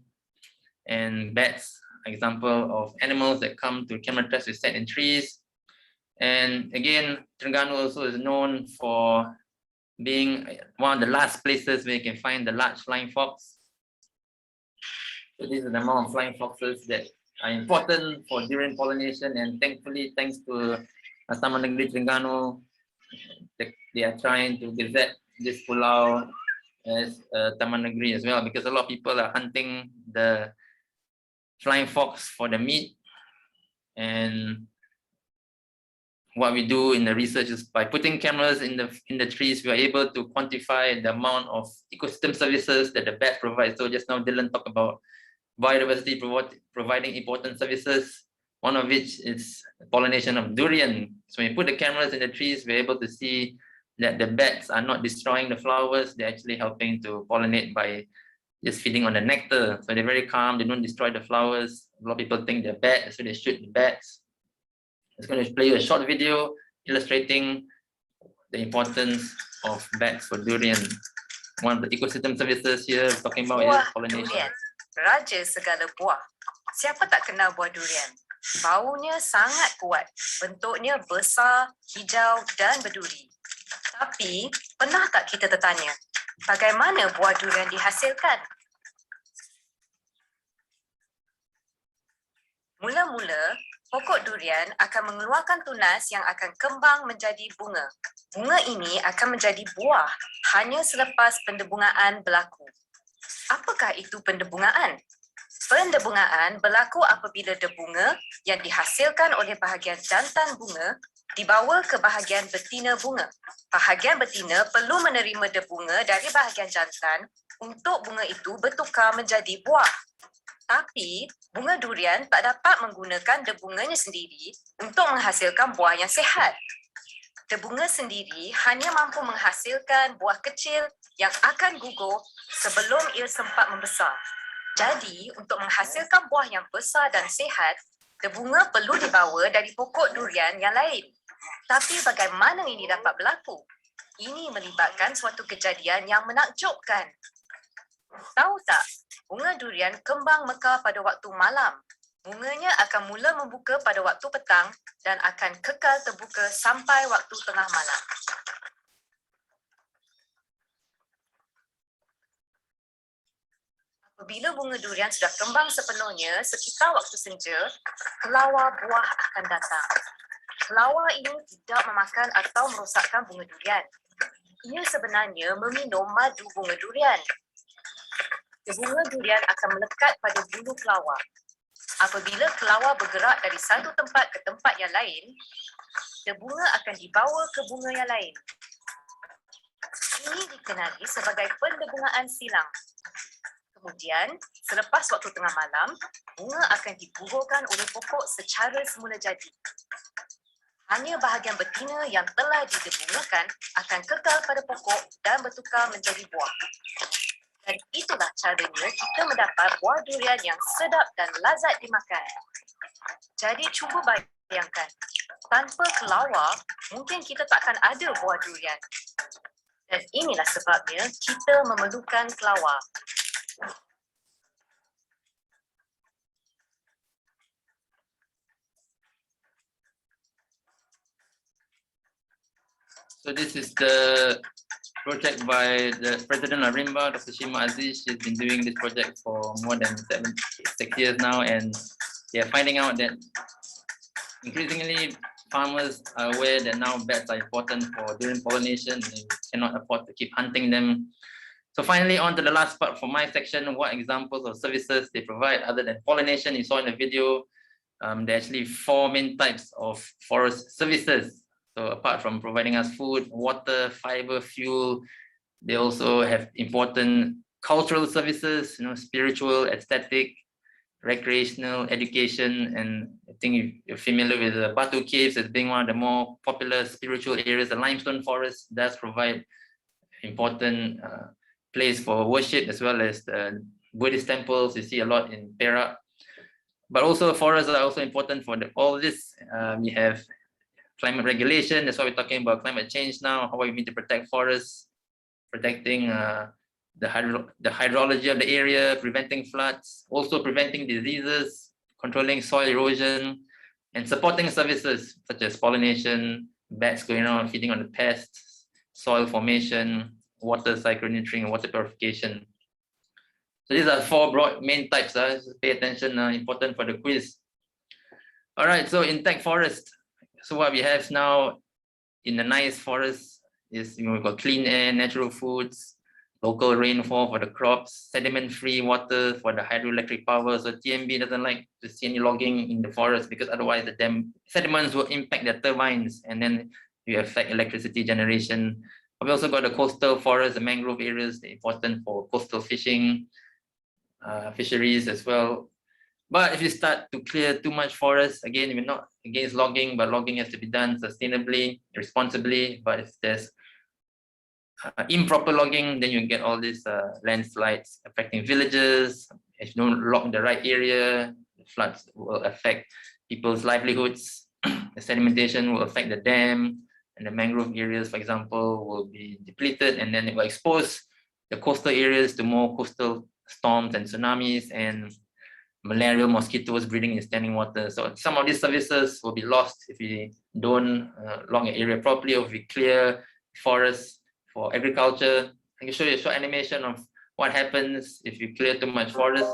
and bats, example of animals that come to camera traps we set in trees. And again, Terengganu also is known for being one of the last places where you can find the large flying fox. So this is the amount of flying foxes that are important for durian pollination, and thankfully, thanks to Taman Negeri Terengganu, they are trying to gazette this pulau as Taman Negeri as well, because a lot of people are hunting the flying fox for the meat. And what we do in the research is, by putting cameras in the trees, we are able to quantify the amount of ecosystem services that the bat provides. So just now Dylan talked about biodiversity providing important services, one of which is pollination of durian. So when you put the cameras in the trees, we're able to see that the bats are not destroying the flowers, they're actually helping to pollinate by just feeding on the nectar. So they're very calm, they don't destroy the flowers. A lot of people think they're bad, so they shoot the bats. I'm just going to play you a short video illustrating the importance of bats for durian. One of the ecosystem services here talking about is pollination.
Durian, raja segala buah. Siapa tak kenal buah durian? Baunya sangat kuat, bentuknya besar, hijau dan berduri. Tapi, pernah tak kita tertanya, bagaimana buah durian dihasilkan? Mula-mula, pokok durian akan mengeluarkan tunas yang akan kembang menjadi bunga. Bunga ini akan menjadi buah hanya selepas pendebungaan berlaku. Apakah itu pendebungaan? Pendebungaan berlaku apabila debunga yang dihasilkan oleh bahagian jantan bunga dibawa ke bahagian betina bunga. Bahagian betina perlu menerima debunga dari bahagian jantan untuk bunga itu bertukar menjadi buah. Tapi, bunga durian tak dapat menggunakan debunganya sendiri untuk menghasilkan buah yang sihat. Debunga sendiri hanya mampu menghasilkan buah kecil yang akan gugur sebelum ia sempat membesar. Jadi, untuk menghasilkan buah yang besar dan sihat, debunga perlu dibawa dari pokok durian yang lain. Tapi bagaimana ini dapat berlaku? Ini melibatkan suatu kejadian yang menakjubkan. Tahu tak, bunga durian kembang mekar pada waktu malam. Bunganya akan mula membuka pada waktu petang dan akan kekal terbuka sampai waktu tengah malam. Apabila bunga durian sudah kembang sepenuhnya, sekitar waktu senja, kelawar buah akan datang. Kelawar ini tidak memakan atau merosakkan bunga durian. Ia sebenarnya meminum madu bunga durian. Bunga durian akan melekat pada bulu kelawar. Apabila kelawar bergerak dari satu tempat ke tempat yang lain, bunga akan dibawa ke bunga yang lain. Ini dikenali sebagai pendebungaan silang. Kemudian, selepas waktu tengah malam, bunga akan digugurkan oleh pokok secara semula jadi. Hanya bahagian betina yang telah didebungakan akan kekal pada pokok dan bertukar menjadi buah. Dan itulah caranya kita mendapat buah durian yang sedap dan lazat dimakan. Jadi cuba bayangkan, tanpa kelawar, mungkin kita takkan ada buah durian. Dan inilah sebabnya kita memerlukan kelawar.
So this is the project by the President of Rimba, Dr. Shima Aziz. She's been doing this project for more than 6 years now, and they're finding out that increasingly farmers are aware that now bats are important for durian pollination. They cannot afford to keep hunting them. So finally, on to the last part for my section, what examples of services they provide other than pollination. You saw in the video, there are actually 4 main types of forest services. So apart from providing us food, water, fiber, fuel, they also have important cultural services, spiritual, aesthetic, recreational, education, and I think you're familiar with the Batu Caves as being one of the more popular spiritual areas. The limestone forest does provide important place for worship, as well as the Buddhist temples you see a lot in Perak. But also forests are also important for all this. We have climate regulation, that's why we're talking about climate change now, how we need to protect forests, protecting the hydrology of the area, preventing floods, also preventing diseases, controlling soil erosion, and supporting services such as pollination, bats going around feeding on the pests, soil formation, water cyclonetring, and water purification. So these are 4 broad main types. Pay attention, important for the quiz. All right, so intact forest. So what we have now in the nice forest is, we've got clean air, natural foods, local rainfall for the crops, sediment-free water for the hydroelectric power. So TMB doesn't like to see any logging in the forest, because otherwise the sediments will impact the turbines, and then you affect electricity generation. We also got the coastal forests, the mangrove areas, they're important for coastal fishing, fisheries as well. But if you start to clear too much forest, again, we're not against logging, but logging has to be done sustainably, responsibly. But if there's improper logging, then you get all these landslides affecting villages. If you don't log the right area, the floods will affect people's livelihoods. The sedimentation will affect the dam, and the mangrove areas, for example, will be depleted, and then it will expose the coastal areas to more coastal storms and tsunamis, and malarial mosquitoes breeding in standing water. So some of these services will be lost if we don't log an area properly, or if we clear forests for agriculture. I can show you a short animation of what happens if you clear too much forest.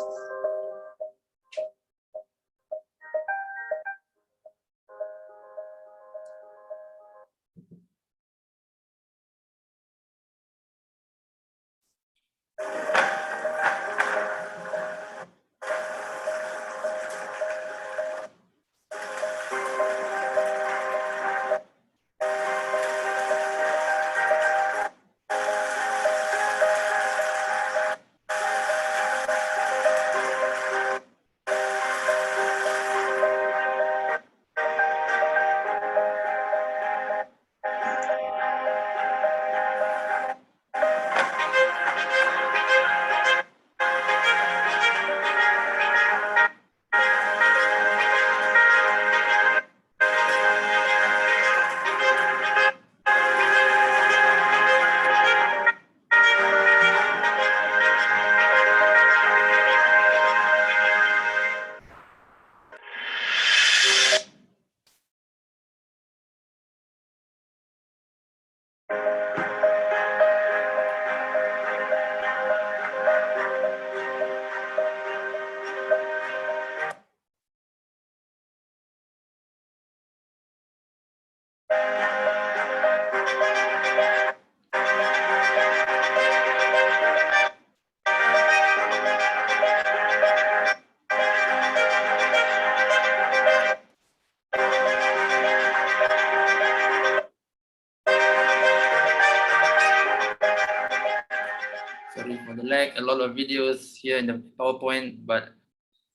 Sorry for the lag, a lot of videos here in the PowerPoint, but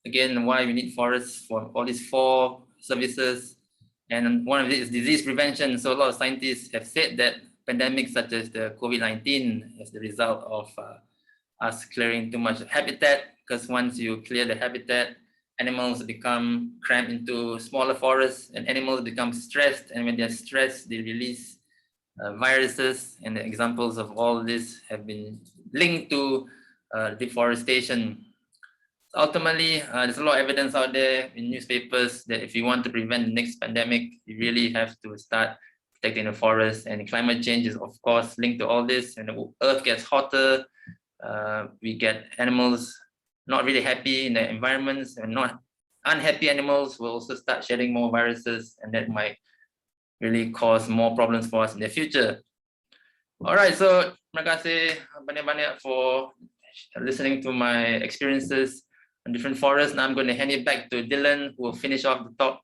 again, why we need forests for all these 4 services. And one of it is disease prevention. So a lot of scientists have said that pandemics such as the COVID-19 is the result of us clearing too much habitat, because once you clear the habitat, animals become cramped into smaller forests, and animals become stressed, and when they're stressed, they release viruses, and the examples of all this have been linked to deforestation. Ultimately, there's a lot of evidence out there in newspapers that if you want to prevent the next pandemic, you really have to start protecting the forest. And climate change is, of course, linked to all this. And the earth gets hotter, we get animals not really happy in their environments, and not unhappy animals will also start shedding more viruses, and that might really cause more problems for us in the future. All right, so terima kasih banyak-banyak for listening to my experiences on different forests. Now I'm going to hand it back to Dylan, who will finish off the talk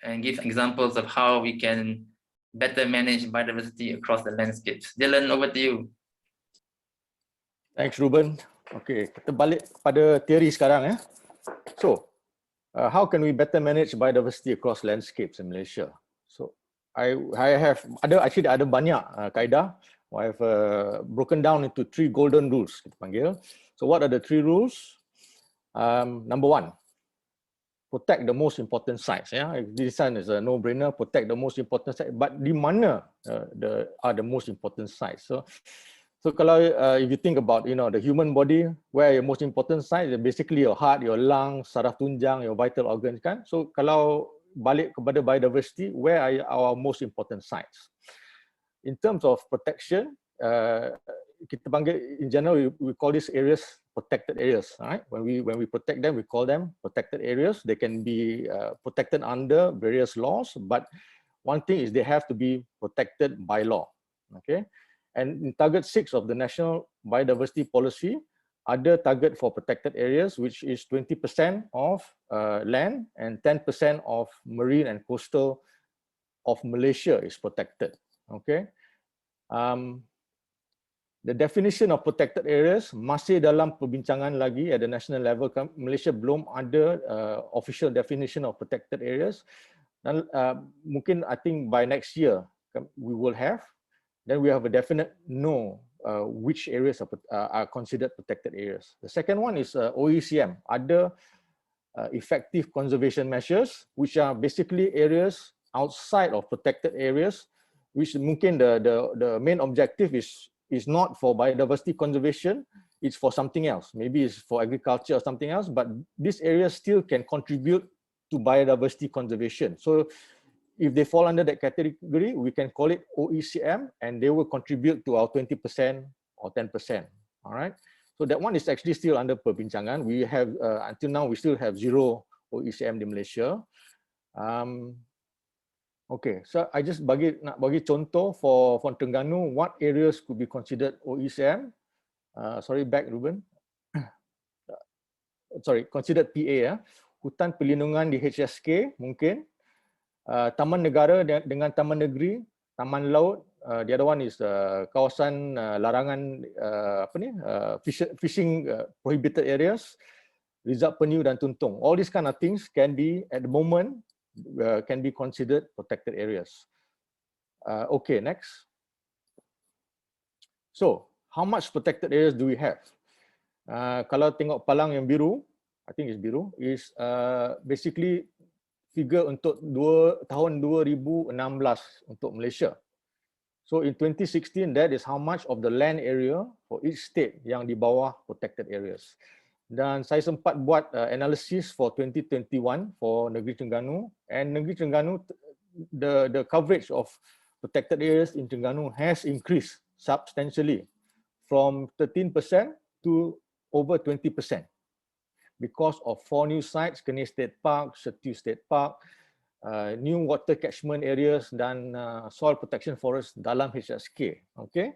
and give examples of how we can better manage biodiversity across the landscapes. Dylan, over to you.
Thanks, Ruben. Okay, kita balik pada teori sekarang. So, how can we better manage biodiversity across landscapes in Malaysia? So, I have ada banyak kaedah. I have broken down into 3 golden rules, kita panggil. So, what are the 3 rules? Number 1, protect the most important sites. This one is a no-brainer. Protect the most important sites. But di mana are the most important sites? So kalau if you think about the human body, where are your most important sites? Basically your heart, your lungs, saraf tunjang, your vital organs kan. So kalau balik kepada biodiversity, where are our most important sites? In terms of protection, kita panggil in general we call these areas protected areas. Right? When we protect them, we call them protected areas. They can be protected under various laws, but one thing is they have to be protected by law. Okay. And in target 6 of the National Biodiversity Policy, ada target for protected areas, which is 20% of land and 10% of marine and coastal of Malaysia is protected. Okay. The definition of protected areas masih dalam perbincangan lagi at the national level. Malaysia belum ada official definition of protected areas. Dan mungkin I think by next year we will have. Then we have a definite which areas are considered protected areas. The second one is OECM, other effective conservation measures, which are basically areas outside of protected areas, which mungkin the main objective is is not for biodiversity conservation, it's for something else. Maybe it's for agriculture or something else, but this area still can contribute to biodiversity conservation. So if they fall under that category, we can call it OECM, and they will contribute to our 20% or 10%. All right. So that one is actually still under perbincangan. We have until now we still have 0 OECM in Malaysia. Okay, so I just nak bagi contoh for Terengganu, what areas could be considered OECM. Sorry, back Ruben. Sorry, considered PA ya. Hutan perlindungan di HSK mungkin. Taman negara dengan taman negeri, taman laut. The other one is kawasan larangan fishing prohibited areas, Rizab Penyu dan Tuntung. All these kind of things can be at the moment can be considered protected areas. Okay, next. So, how much protected areas do we have? Kalau tengok palang yang biru, I think it's biru, is basically figure untuk tahun 2016 untuk Malaysia. So in 2016, that is how much of the land area for each state yang di bawah protected areas. Dan saya sempat buat analysis for 2021 for Negeri Terengganu, and Negeri Terengganu, the coverage of protected areas in Terengganu has increased substantially from 13% to over 20% because of 4 new sites, Kenis State Park, Setiu State Park, new water catchment areas dan soil protection forest dalam HSK. Okay.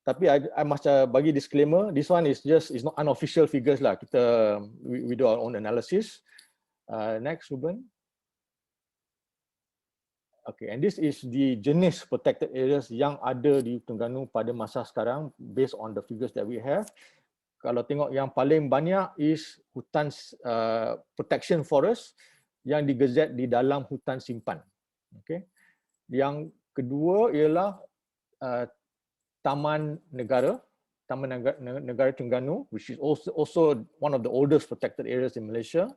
Tapi I must bagi disclaimer, this one is not unofficial figures lah. We do our own analysis. Next, Ruben. Okay, and this is the jenis protected areas yang ada di Terengganu pada masa sekarang based on the figures that we have. Kalau tengok yang paling banyak is hutan protection forest yang digezet di dalam hutan simpan. Okay. Yang kedua ialah Taman Negara Terengganu, which is also one of the oldest protected areas in Malaysia.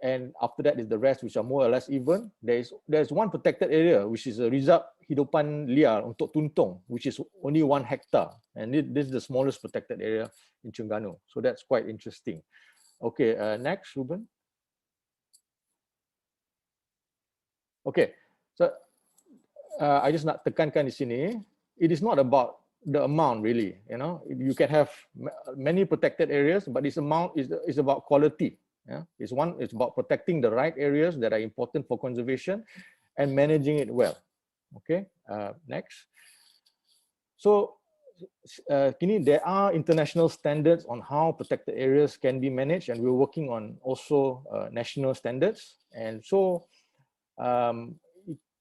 And after that is the rest, which are more or less even. There's one protected area, which is a Rizab Hidupan Liar untuk Tuntung, which is only 1 hectare. And this is the smallest protected area in Terengganu. So that's quite interesting. Okay, next, Ruben. Okay, so I just nak tekankan di sini, it is not about the amount really, you know. You can have many protected areas, but this amount is about quality. Yeah, it's about protecting the right areas that are important for conservation and managing it well. Okay, next. So, kini there are international standards on how protected areas can be managed, and we're working on also national standards. And so,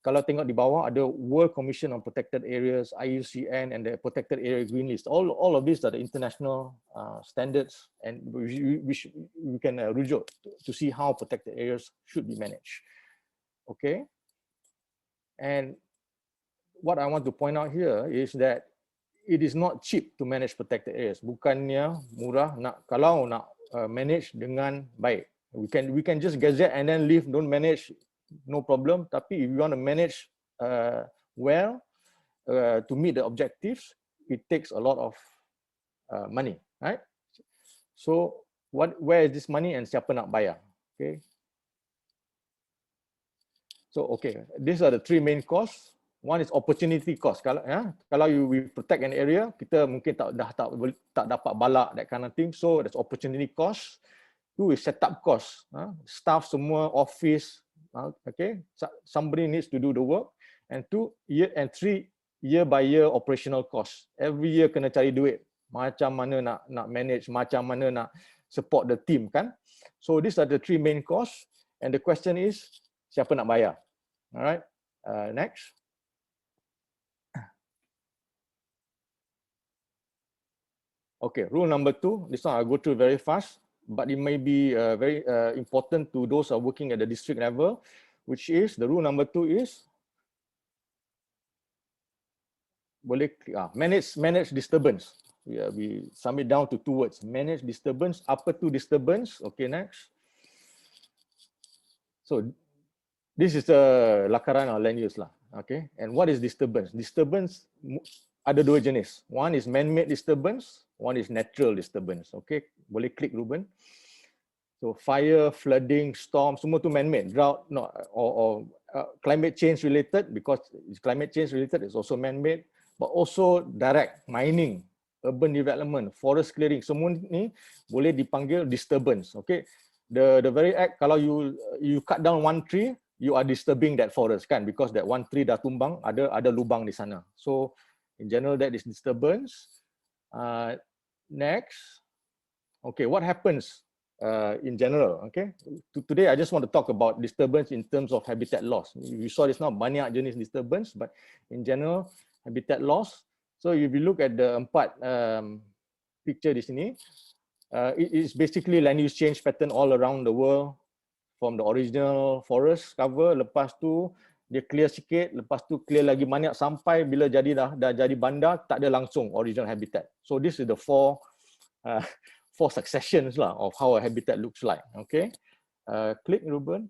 kalau tengok di bawah ada World Commission on Protected Areas, IUCN, and the Protected Area Green List. All of these are the international standards, and we can rujuk to see how protected areas should be managed. Okay, and what I want to point out here is that it is not cheap to manage protected areas. Bukannya murah kalau nak manage dengan baik. We can just gazette and then leave, don't manage. No problem. Tapi if you want to manage well to meet the objectives, it takes a lot of money, right? So where is this money and siapa nak bayar? Okay. So okay, these are the 3 main costs. One is opportunity cost. Kalau we protect an area, kita mungkin tak dapat balak, that kind of thing. So there's opportunity cost. 2 is setup cost. Staff semua, office. Okay, somebody needs to do the work. And 3 year by year operational cost. Every year kena cari duit. Macam mana nak manage, macam mana nak support the team kan. So these are the 3 main costs. And the question is, siapa nak bayar? Alright, next. Okay, rule number 2. This one I'll go through very fast, but it may be very important to those who are working at the district level, which is, the rule number 2 is, manage disturbance. We sum it down to 2 words, manage disturbance. Apa tu disturbance? Okay, next. So, this is the lakaran or land use lah. Okay, and what is disturbance? Disturbance ada dua jenis. One is man-made disturbance, one is natural disturbance. Okay, boleh klik Ruben. So fire, flooding, storm, semua tu man-made. Drought, no, or climate change related, because climate change related is also man-made, but also direct mining, urban development, forest clearing, semua ni boleh dipanggil disturbance. Okay, the very act kalau you cut down one tree, you are disturbing that forest kan, because that one tree dah tumbang, ada lubang di sana. So in general that is disturbance. Next, okay, what happens in general? Okay, today I just want to talk about disturbance in terms of habitat loss. You saw this now, banyak jenis disturbance, but in general habitat loss. So if you look at the empat picture di sini, it is basically land use change pattern all around the world. From the original forest cover, lepas tu dia clear sikit, lepas tu clear lagi banyak sampai bila jadi dah jadi bandar, tak ada langsung original habitat. So this is the four successions lah of how a habitat looks like. Okay, click Ruben.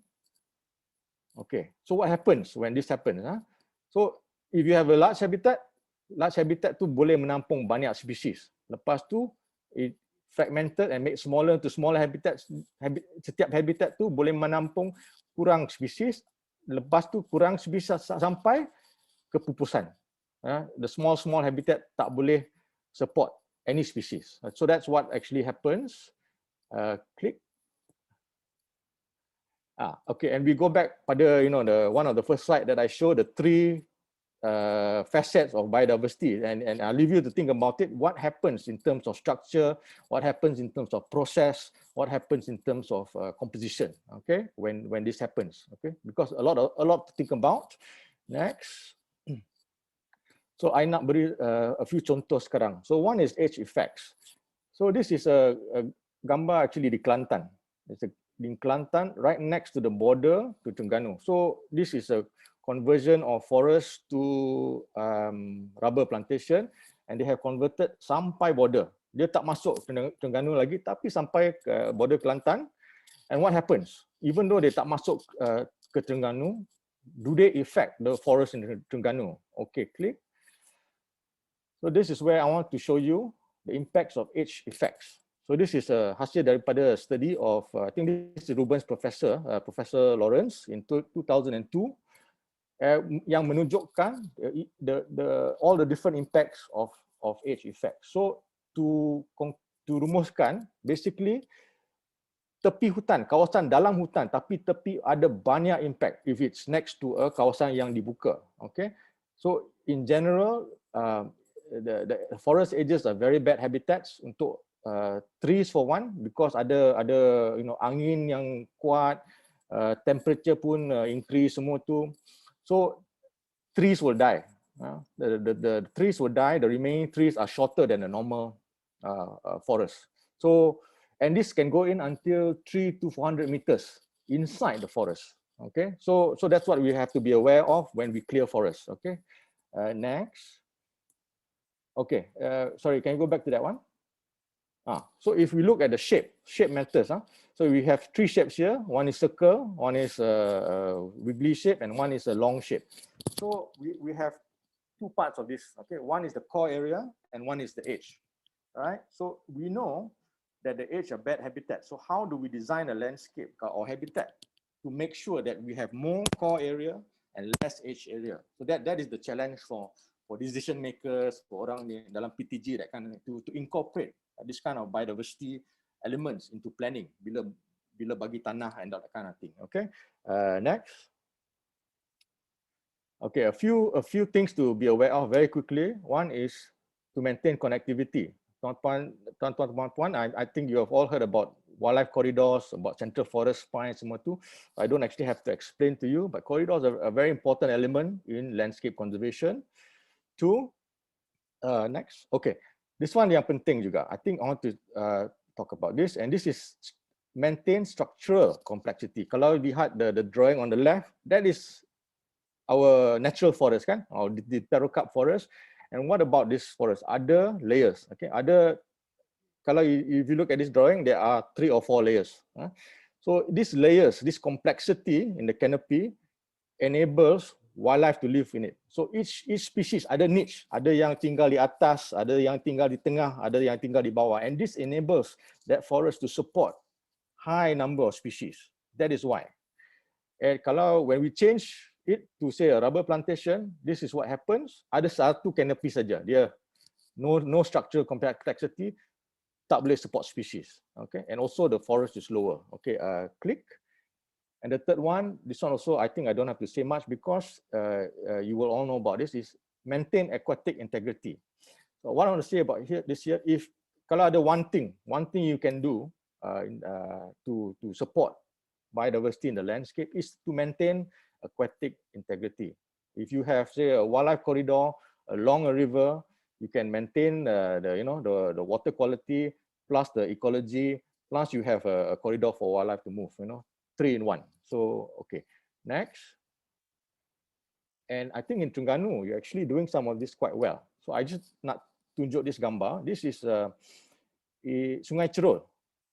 Okay, so what happens when this happens? So if you have a large habitat tu boleh menampung banyak spesies. Lepas tu it fragmented and made smaller to smaller habitats. Setiap habitat tu boleh menampung kurang spesies, lepas tu kurang spesies sampai kepupusan. The small habitat tak boleh support any species. So that's what actually happens. Click. Okay, and we go back pada the one of the first slide that I showed, the three facets of biodiversity, and I'll leave you to think about it. What happens in terms of structure? What happens in terms of process? What happens in terms of composition? Okay, when this happens. Okay, because a lot to think about. Next. So I nak beri a few contoh sekarang. So one is age effects. So this is a gambar actually di Kelantan. It's in Kelantan, right next to the border to Terengganu. So this is a conversion of forest to rubber plantation, and they have converted sampai border. Dia tak masuk Terengganu lagi, tapi sampai ke border Kelantan. And what happens? Even though they tak masuk ke Terengganu, do they affect the forest in Terengganu? Okay, click. So this is where I want to show you the impacts of age effects. So this is a hasil daripada study of, I think this is Ruben's professor, Professor Lawrence in 2002. Yang menunjukkan all the different impacts of age effect. So to rumuskan, basically tepi hutan, kawasan dalam hutan, tapi tepi ada banyak impact if it's next to a kawasan yang dibuka. Okay, so in general, the forest edges are very bad habitats untuk trees for one, because ada angin yang kuat, temperature pun increase semua tu. So trees will die. The trees will die. The remaining trees are shorter than a normal forest. So, and this can go in until 300 to 400 meters inside the forest. Okay, so that's what we have to be aware of when we clear forests. Okay, next. Okay, sorry, can you go back to that one? So if we look at the shape matters. So we have three shapes here. One is circle, one is a wiggly shape, and one is a long shape. So we have two parts of this. Okay, one is the core area and one is the edge. All right. So we know that the edge are bad habitat. So how do we design a landscape or habitat to make sure that we have more core area and less edge area? So that is the challenge for decision makers, for orang ni dalam PTG, that kind of, to incorporate this kind of biodiversity elements into planning bila bagi tanah and that kind of thing. Okay, next. Okay, a few things to be aware of very quickly. One is to maintain connectivity. Tuan-tuan, I think you have all heard about wildlife corridors, about central forest spines, semua tu. I don't actually have to explain to you, but corridors are a very important element in landscape conservation. Two, next. Okay, this one yang penting juga. I think I want to talk about this, and this is maintain structural complexity. Kalau lihat the drawing on the left, that is our natural forest kan, or the Terrocarp forest. And what about this forest? Other layers. Okay, kalau if you look at this drawing, there are 3 or 4 layers. So these layers, this complexity in the canopy enables wildlife to live in it. So each species ada niche, ada yang tinggal di atas, ada yang tinggal di tengah, ada yang tinggal di bawah, and this enables that forest to support high number of species. That is why. And kalau when we change it to say a rubber plantation, this is what happens. Ada satu canopy saja, dia no structural complexity, tak boleh support species. Okay, and also the forest is lower. Okay, click. And the third one, this one also, I think I don't have to say much because you will all know about this, is maintain aquatic integrity. So what I want to say about this year, if kalau ada one thing you can do to support biodiversity in the landscape is to maintain aquatic integrity. If you have, say, a wildlife corridor along a river, you can maintain the water quality plus the ecology, plus you have a corridor for wildlife to move, 3 in 1. So, okay, next. And I think in Terengganu, you're actually doing some of this quite well. So I just nak tunjuk this gambar. This is Sungai Cerul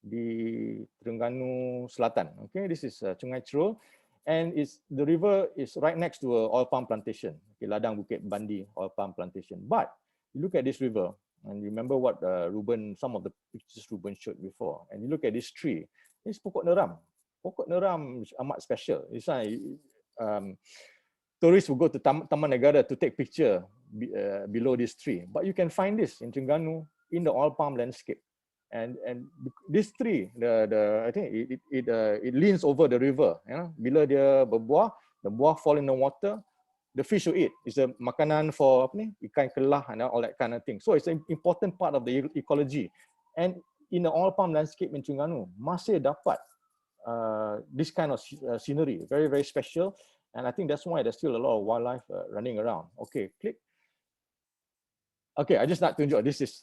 di Terengganu Selatan. Okay, this is Sungai Cerul, and the river is right next to a oil palm plantation. Okay, Ladang Bukit Bandi oil palm plantation. But you look at this river, and remember what some of the pictures Ruben showed before, and you look at this tree. This pokok neram. Pokok neram amat special. This one, tourists will go to Taman Negara to take picture below this tree. But you can find this in Terengganu in the oil palm landscape. And this tree, I think it leans over the river. Bila dia berbuah, the buah fall in the water, the fish will eat. It's a makanan for ikan kelah and all that kind of thing. So it's an important part of the ecology. And in the oil palm landscape in Terengganu, masih dapat this kind of scenery, very, very special. And I think that's why there's still a lot of wildlife running around. Okay, click. Okay, I just nak tunjuk, this is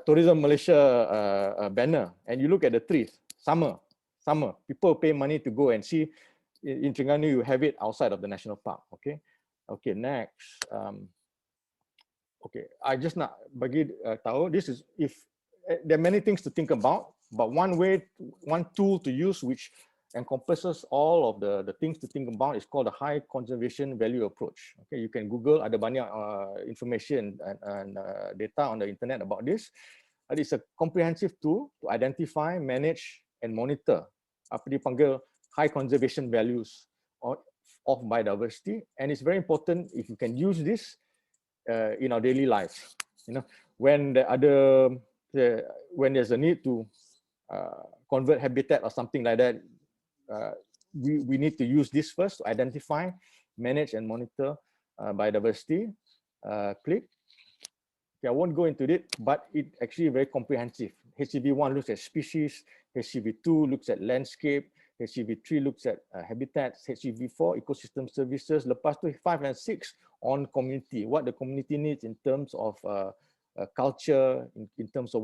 Tourism Malaysia banner. And you look at the trees, summer. People pay money to go and see. In Terengganu, you have it outside of the national park. Okay, okay, next. Okay, I just nak bagi tahu, this is, if there are many things to think about, but one tool to use which encompasses all of the things to think about is called the high conservation value approach. Okay, you can Google, ada banyak information and data on the internet about this. It's a comprehensive tool to identify, manage, and monitor apa dipanggil high conservation values of biodiversity. And it's very important if you can use this in our daily lives. When there's a need to convert habitat or something like that, we need to use this first to identify, manage, and monitor biodiversity. Click. Okay, I won't go into it, but it actually very comprehensive. HCV1 looks at species, HCV2 looks at landscape, HCV3 looks at habitats, HCV4 ecosystem services, lepas tu 5 and 6 on community, what the community needs in terms of culture, in terms of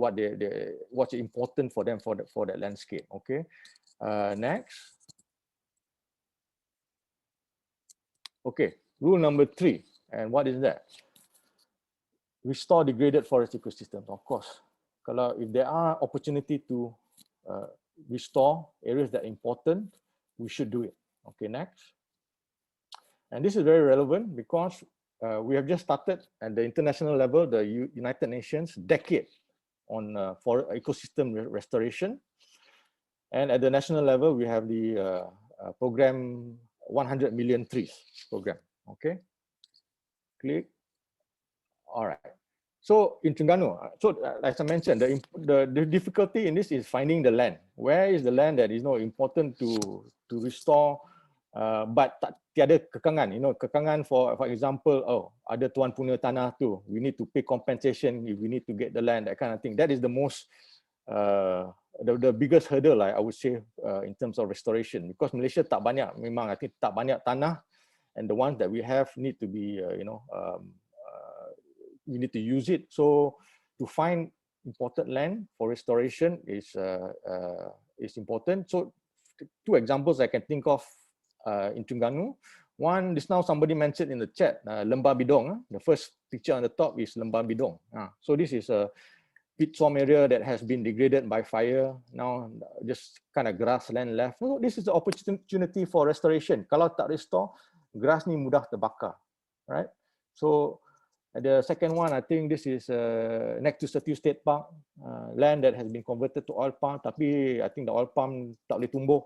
what's important for them for that landscape. Okay, next. Okay, rule number 3, and what is that? Restore degraded forest ecosystems. Of course, if there are opportunity to restore areas that are important, we should do it. Okay, next. And this is very relevant because we have just started at the international level, the United Nations decade on for ecosystem restoration. And at the national level, we have the program 100 million trees program. Okay, click. All right. So in Terengganu, as I mentioned, the difficulty in this is finding the land. Where is the land that is important to restore, but tiada kekangan. Kekangan for example, ada tuan punya tanah tu, we need to pay compensation if we need to get the land, that kind of thing. That is the most the biggest hurdle, I would say, in terms of restoration, because Malaysia tak banyak, memang I think tak banyak tanah, and the ones that we have need to be, we need to use it. So to find important land for restoration is important. So 2 examples I can think of in Terengganu. One, just now somebody mentioned in the chat, Lembah Bidong. The first picture on the top is Lembah Bidong. So this is a pit swamp area that has been degraded by fire. Now just kind of grassland left. So this is the opportunity for restoration. Kalau tak restore, grass ni mudah terbakar, right? So the second one, I think this is next to Setiu State Park, land that has been converted to oil palm, tapi I think the oil palm tak boleh tumbuh.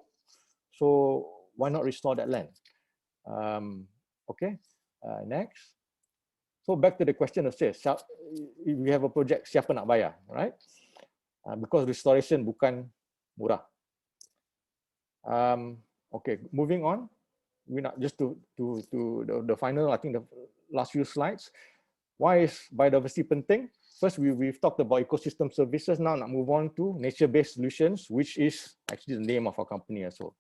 So why not restore that land? Okay, next. So back to the question of say, if we have a project, siapa nak bayar, right? Because restoration bukan murah. Okay, moving on. We not just to the final, I think the last few slides. Why is biodiversity penting? First, we've talked about ecosystem services. Now, nak move on to nature-based solutions, which is actually the name of our company as well.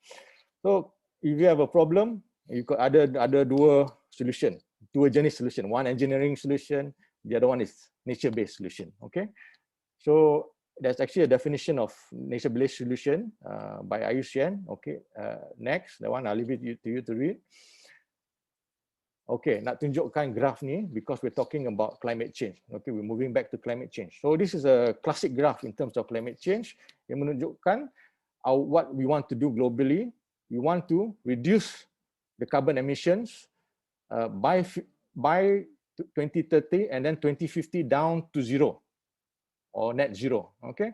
So, if you have a problem, you got ada dua solution, dua jenis solution. One engineering solution, the other one is nature-based solution. Okay, so there's actually a definition of nature-based solution by IUCN. Okay, next, the one I'll leave it to you to read. Okay, nak tunjukkan graph ni because we're talking about climate change. Okay, we're moving back to climate change. So this is a classic graph in terms of climate change yang menunjukkan what we want to do globally. We want to reduce the carbon emissions by 2030 and then 2050 down to zero or net zero. Okay,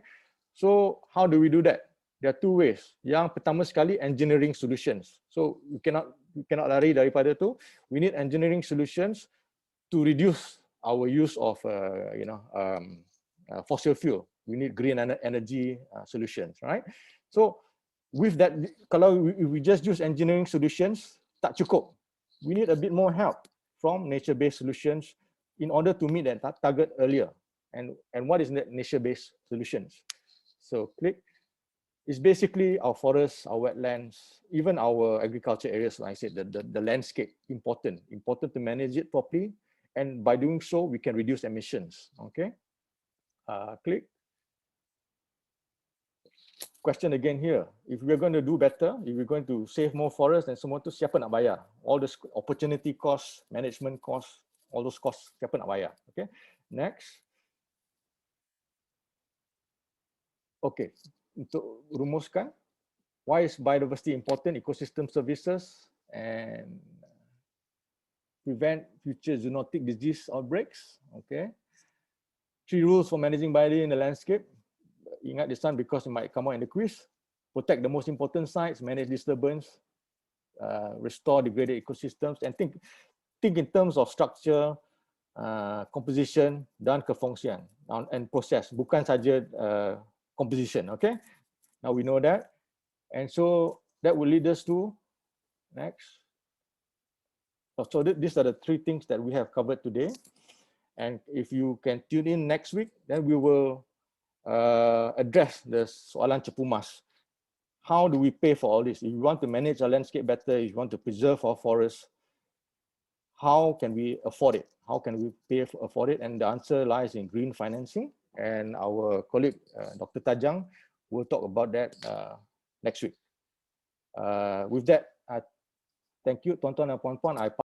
so how do we do that? There are two ways. Yang pertama sekali, engineering solutions. So we cannot lari daripada tu. We need engineering solutions to reduce our use of fossil fuel. We need green energy solutions, right? So with that, kalau we just use engineering solutions, tak cukup. We need a bit more help from nature-based solutions in order to meet that target earlier. And what is nature-based solutions? So click. It's basically our forests, our wetlands, even our agriculture areas, like I said, the landscape, important to manage it properly. And by doing so, we can reduce emissions, okay? Click. Question again here, if we're going to do better, if we're going to save more forests and semua tu, siapa nak bayar? All the opportunity costs, management costs, all those costs, siapa nak bayar? Okay, next. Okay. Untuk rumuskan, why is biodiversity important? Ecosystem services and prevent future zoonotic disease outbreaks. Okay. 3 rules for managing biodiversity in the landscape. Ingat this one because it might come out in the quiz. Protect the most important sites, manage disturbance, restore degraded ecosystems, and think in terms of structure, composition, dan kefungsian, and process. Bukan saja composition, okay? Now we know that. And so that will lead us to, next. So these are the 3 things that we have covered today. And if you can tune in next week, then we will address the soalan cepu mas. How do we pay for all this? If we want to manage our landscape better, if we want to preserve our forests, how can we afford it? How can we afford it? And the answer lies in green financing. And our colleague, Dr. Tajang, will talk about that next week. With that, thank you, tuan-tuan dan puan-puan.